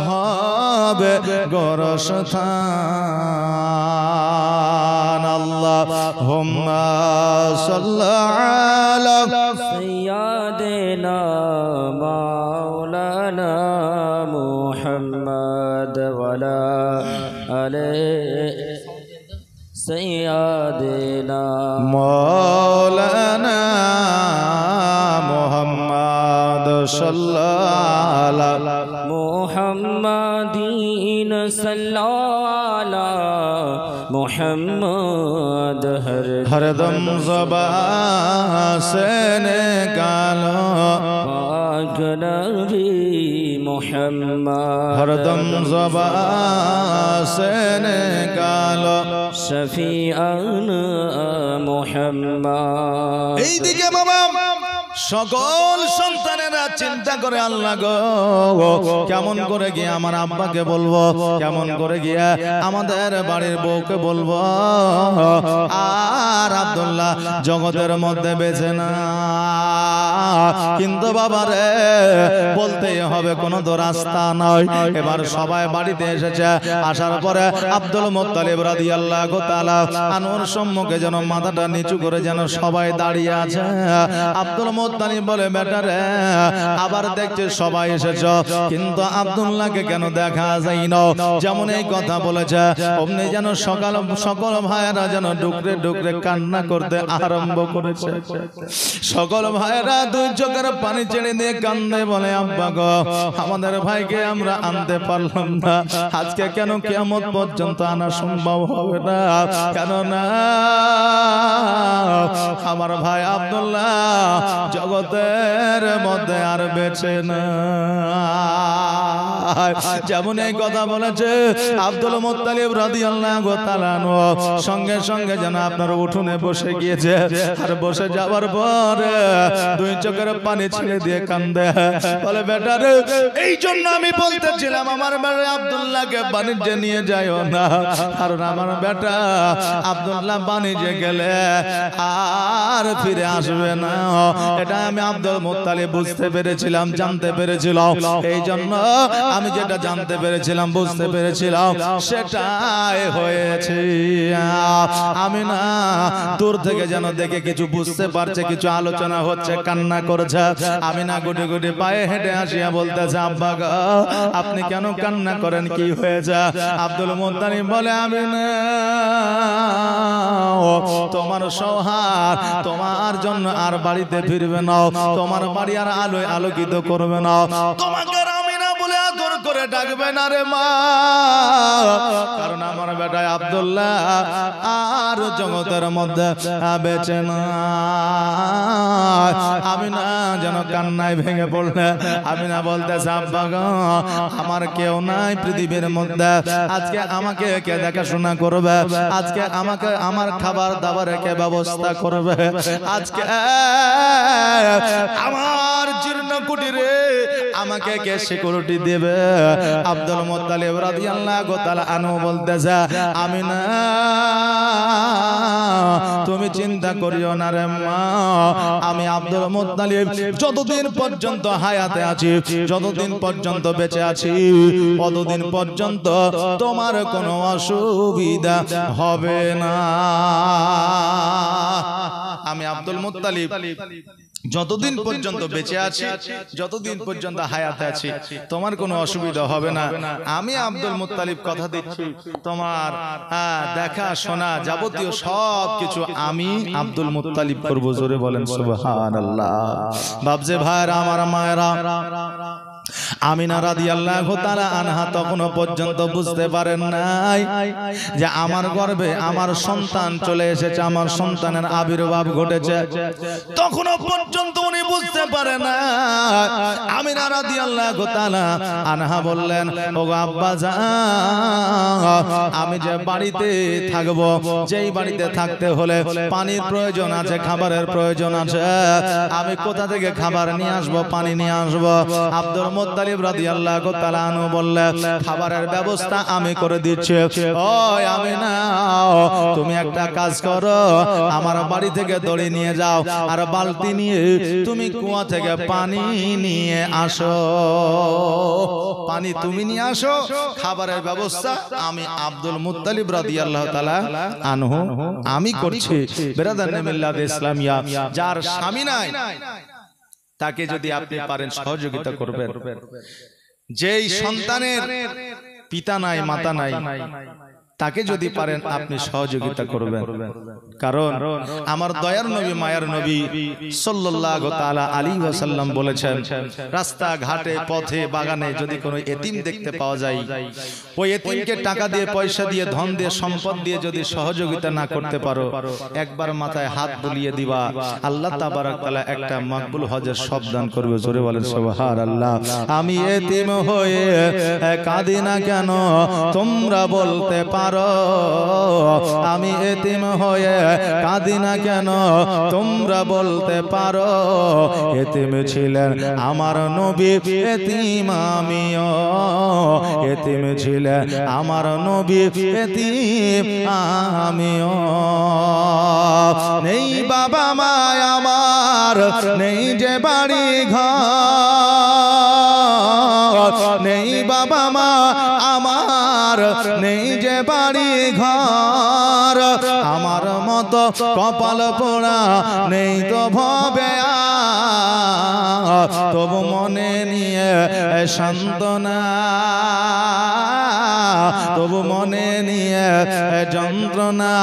হবে গোরস্থান। আল্লাহুম্মা সাল্লি আলা সাইয়্যিদিনা মাওলানা মুহাম্মদ ওয়া আলা আলিহি সাইয়্যিদিনা মাওলানা মুহাম্মদ সাল্লাল্লাহু আলা মুহাম্মাদিন সাল্লাল্লাহু মুহাম্মদ হরদম ज़बान से निकालो पाक नबी मुहम्मद, हरदम ज़बान से निकालो शफीअन मुहम्मद। এই দিকে বাবা সকল সন্তানেরা চিন্তা করে আল্লাহ গো কেমন করে গিয়ে আমার আব্বাকে বলবো, কেমন করে গিয়ে আমাদের বাড়ির বউকে বলবো। আর আব্দুল্লাহ জগতের মধ্যে বেঁচে না, কিন্তু বাবারে বলতেই হবে, কোনো তো রাস্তা নয়। এবার সবাই বাড়িতে এসেছে, আসার পরে আব্দুল মুত্তালিব রাদিয়াল্লাহু তাআলা আনুর সম্মুখে যেন মাথাটা নিচু করে যেন সবাই দাঁড়িয়ে আছে। আব্দুল মুত্তালিব বলে, বেটা রে, আবার দেখছে সবাই এসেছ, কিন্তু আব্দুল্লাহকে কেন দেখা যায় না? যেমন এই কথা বলেছে অমনি যেন সকল ভাইয়েরা যেন ডুকরে ডুকরে কান্না করতে আরম্ভ করেছে। সকল ভাইয়েরা দুই চোখের পানি ছেড়ে দিয়ে কান্দে, বলে আব্বা গো, আমাদের ভাইকে আমরা আনতে পারলাম না, আজকে কেন কিয়ামত পর্যন্ত আনা সম্ভব হবে না, কেননা আমার ভাই আব্দুল্লাহ জগতের মধ্যে আর বেঁচে না। যেমন এই কথা বলেছে আব্দুল মুত্তালিব রাদিয়াল্লাহু তাআলা সঙ্গে সঙ্গে যেন আপনার উঠোনে বসে গিয়েছে, আর বসে যাওয়ার পরে দুই চোখের পানি ছেড়ে দিয়ে কান্দে, বলে বেটা রে, এই জন্য আমি বলতেছিলাম আমার বেটা আব্দুল্লাহকে বাণিজ্যে নিয়ে যাইও না, কারণ আমার বেটা আব্দুল্লাহ বাণিজ্যে গেলে আর ফিরে আসবে না। এটা আমি আব্দুল মুত্তালিব বুঝতে পেরেছিলাম, জানতে পেরেছিলাম। এই জন্য আমি যেটা জানতে পেরেছিলাম, বুঝতে পেরেছিলাম, সেটাই হয়েছে। আমি না দূর থেকে যেন দেখে কিছু বুঝতে পারছে, কিছু আলোচনা হচ্ছে, কান্না করছে। আমি না গুটি গুটি পায়ে হেঁটে আসিয়া বলতেছে, আব্বা গো, আপনি কেন কান্না করেন, কি হয়েছে? আব্দুল মুত্তালিব বলে, আমি না তোমার সহার তোমার জন্য আর বাড়িতে ফিরবে না, তোমার বাড়ি আর আলোয় আলোকিত করবে না, তোমাকে আমি না বলে আদর করে ডাকবে না রে মা, কারণ আমার বেটা আব্দুল্লাহ আর জগতের মধ্যে বেঁচে না। আমি না যেন কান্নায় ভেঙে পড়লে, আমি না বলতেছে, আব্বা গো, আমার কেউ নাই পৃথিবীর মধ্যে, আজকে আমাকে কে দেখাশোনা করবে, আজকে আমাকে আমার খাবার দাবারের কে ব্যবস্থা করবে, আজকে আমার জীর্ণ কুটিরে আমাকে কে সিকিউরিটি দেবে? আব্দুল মুত্তালিব রাদিয়াল্লাহু তাআলা আনহু বলতেছে, আমি না তুমি চিন্তা করিও না রে মা, আমি আব্দুল মুত্তালিব যতদিন পর্যন্ত হায়াতে আছি, যতদিন পর্যন্ত বেঁচে আছি, ততদিন পর্যন্ত তোমার কোনো অসুবিধা হবে না। আমি আব্দুল মুত্তালিব যতদিন পর্যন্ত বেঁচে আছি, যতদিন পর্যন্ত হায়াতে আছি, তোমার কোনো অসুবিধা হবে না। আমি আব্দুল মুত্তালিব কথা দিচ্ছি, তোমার দেখা শোনা যাবতীয় সব কিছু আমি আব্দুল মুত্তালিব করব। জোরে বলেন সুবহানাল্লাহ। বাবজে ভাইরা, আমার মায়েরা, আমিনা রাদিয়াল্লাহু তাআলা আনহা তখনও পর্যন্ত বুঝতে পারেন নাই যে আমার গর্ভে আমার সন্তান চলে এসেছে, আমার সন্তানের আবির্ভাব ঘটেছে। তখনও পর্যন্ত উনি বুঝতে পারে না। আমিনা রাদিয়াল্লাহু তাআলা আনহা বললেন, ওগো আব্বা জান, আমি যে বাড়িতে থাকবো, যেই বাড়িতে থাকতে হলে পানির প্রয়োজন আছে, খাবারের প্রয়োজন আছে, আমি কোথা থেকে খাবার নিয়ে আসবো, পানি নিয়ে আসবো? আব্দুল মুত্তালিব রাদিয়াল্লাহু তাআলা আনহু বললেন, খাবারের ব্যবস্থা আমি করে দিচ্ছি। ওই আমিনা, তুমি একটা কাজ করো, আমার বাড়ি থেকে দড়ি নিয়ে যাও, আর বালতি নিয়ে তুমি কুয়া থেকে পানি নিয়ে আসো, পানি তুমি নিয়ে আসো, খাবারের ব্যবস্থা আমি আব্দুল মুত্তালিব রাদিয়াল্লাহু তাআলা আনহু আমি করছি। বিরাদারানে মিল্লাত ইসলামিয়া, যার স্বামী নাই তাকে যদি আপনি পারেন সহযোগিতা করবেন, যেই সন্তানের পিতা নাই মাতা নাই তাকে যদি পারেন আপনি সহযোগিতা করবেন। কারণ আমার দয়ার নবী মায়ার নবী সাল্লাল্লাহু তাআলা আলাইহি ওয়াসাল্লাম বলেছেন, রাস্তা ঘাটে পথে বাগানে যদি কোনো এতিম দেখতে পাওয়া যায়, ওই এতিমকে টাকা দিয়ে, পয়সা দিয়ে, ধন দিয়ে, সম্পদ দিয়ে যদি সহযোগিতা না করতে পারো, একবার মাথায় হাত বুলিয়ে দিবা, আল্লাহ তাবারক তাআলা একটা মকবুল হজের সব দান করবে। জোরে বলেন সুবহানাল্লাহ। আমি এতিম হয়ে কাঁদি না কেন তোমরা বলতে পারো পারো আমি এতিম হয়ে কাঁদি না কেন তোমরা বলতে পারো এতিম ছিলেন আমার নবী এতিম আমিও এতিম ছিলেন আমার নবী এতিম আমিও নেই বাবা মা আমার নেই যে বাড়ি ঘর নেই বাবা মা আমার নেই যে বাড়ি ঘর আমার মতো কপাল পোড়া নেই তো ভবে তবু মনে নিয়ে সান্ত্বনা তবু মনে নিয়ে যন্ত্রণা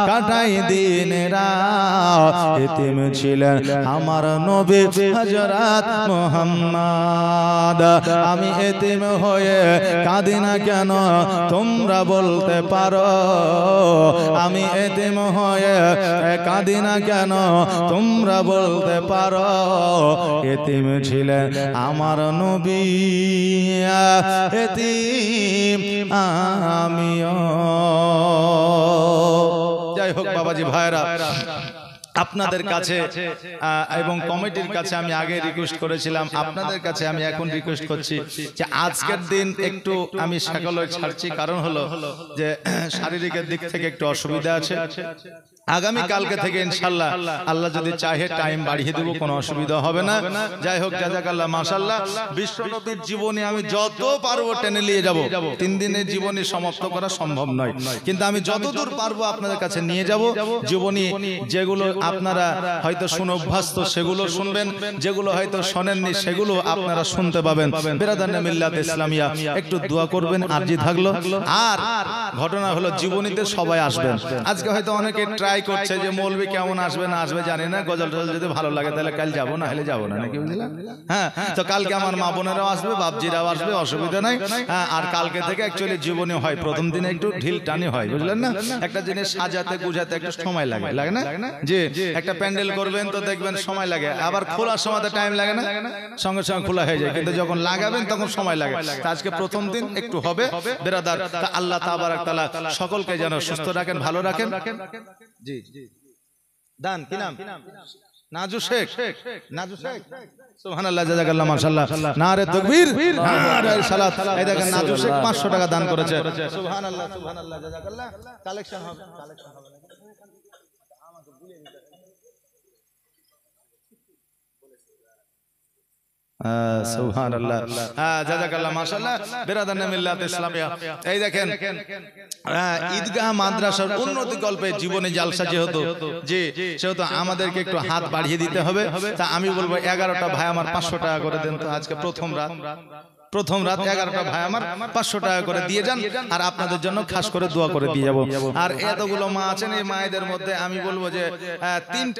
কাটাই দিন রাত এতিম ছিলেন আমার নবী হযরত মুহাম্মদ আমি এতিম হয়ে কাঁদি না কেন তোমরা বলতে পারো আমি এতিম হয়ে কাঁদি না কেন তোমরা বলতে পারো এতিম ছিলেন আমার নবী এতিম আমিও যাই হোক বাবাজি ভাইরা আপনাদের কাছে এবং কমিটির কাছে আমি আগে রিকোয়েস্ট করেছিলাম আপনাদের কাছে আমি এখন রিকোয়েস্ট করছি যে আজকের দিন একটু আমি সকালে ছাড়ছি কারণ হলো যে শারীরিকের দিক থেকে একটু অসুবিধা আছে আগামী কালকে থেকে ইনশাআল্লাহ আল্লাহ যদি চাহে টাইম বাড়িয়ে দেব কোনো অসুবিধা হবে না যাই হোক জাযাকাল্লাহ মাশাআল্লাহ বিশ্বনবীর জীবনী আমি যত পারবো টেনে নিয়ে যাব 3 দিনের জীবনী সমাপ্ত করা সম্ভব নয় কিন্তু আমি যতদূর পারবো আপনাদের কাছে নিয়ে যাব জীবনী যেগুলো আপনারা হয়তো শুনে অভ্যস্ত সেগুলো শুনবেন যেগুলো হয়তো শোনেননি সেগুলো আপনারা শুনতে পাবেন বিরাদানে মিল্লাত ইসলামিয়া একটু দোয়া করবেন আরজি থাকলো আর ঘটনা হলো জীবনীতে সবাই আসবেন আজকে হয়তো অনেকে ট্রাই করছে যে মৌলবি কেমন আসবে না আসবে জানি না গজল টজল যদি ভালো লাগে তাহলে কাল যাব না হলে যাব না নাকি বুঝলেন হ্যাঁ তো কালকে আমার মা বোনেরাও আসবে বাপজিরাও আসবে অসুবিধা নাই হ্যাঁ আর কালকে থেকে অ্যাকচুয়ালি জীবনী হয় প্রথম দিনে একটু ঢিল টানি হয় বুঝলেন না একটা জিনিস সাজাতে গুজাতে একটু সময় লাগে না জি একটা প্যান্ডেল করবেন তো দেখবেন সময় লাগে আবার খোলার সময় টাইম লাগে না সঙ্গে সঙ্গে খোলা হয়ে যায় কিন্তু যখন লাগাবেন তখন সময় লাগে আজকে প্রথম দিন একটু হবে বিরাদার আল্লাহ তাবারাক তাআলা সকলকে যেন সুস্থ রাখেন ভালো রাখেন জি দান কি নাম নাজু শেখ সুবহানাল্লাহ জাযাকাল্লাহ মাশাআল্লাহ নারে তাকবীর নারে সালাত এই দেখেন নাজু শেখ 500 টাকা দান করেছে সুবহানাল্লাহ সুবহানাল্লাহ জাযাকাল্লাহ কালেকশন হবে আমাকে ভুলে দিতে সুবহানাল্লাহ জাযাকাল্লাহ মাশাআল্লাহ বিরাদানে মিল্লাত ইসলামিয়া এই দেখেন ঈদগাহ মাদ্রাসার উন্নতি কল্পে জীবনে জালসা যেহেতু সেহেতু আমাদেরকে একটু হাত বাড়িয়ে দিতে হবে তা আমি বলবো 11টা ভাই আমার 500 টাকা করে দেন তো আজকে প্রথম রাত 11টা ভাই আমার 500 টাকা করে দিয়ে যান আর আপনাদের জন্য খাস করে দোয়া করে দিয়ে যাব আর এতগুলো মা আছেন এই মায়েদের মধ্যে আমি বলবো যে 3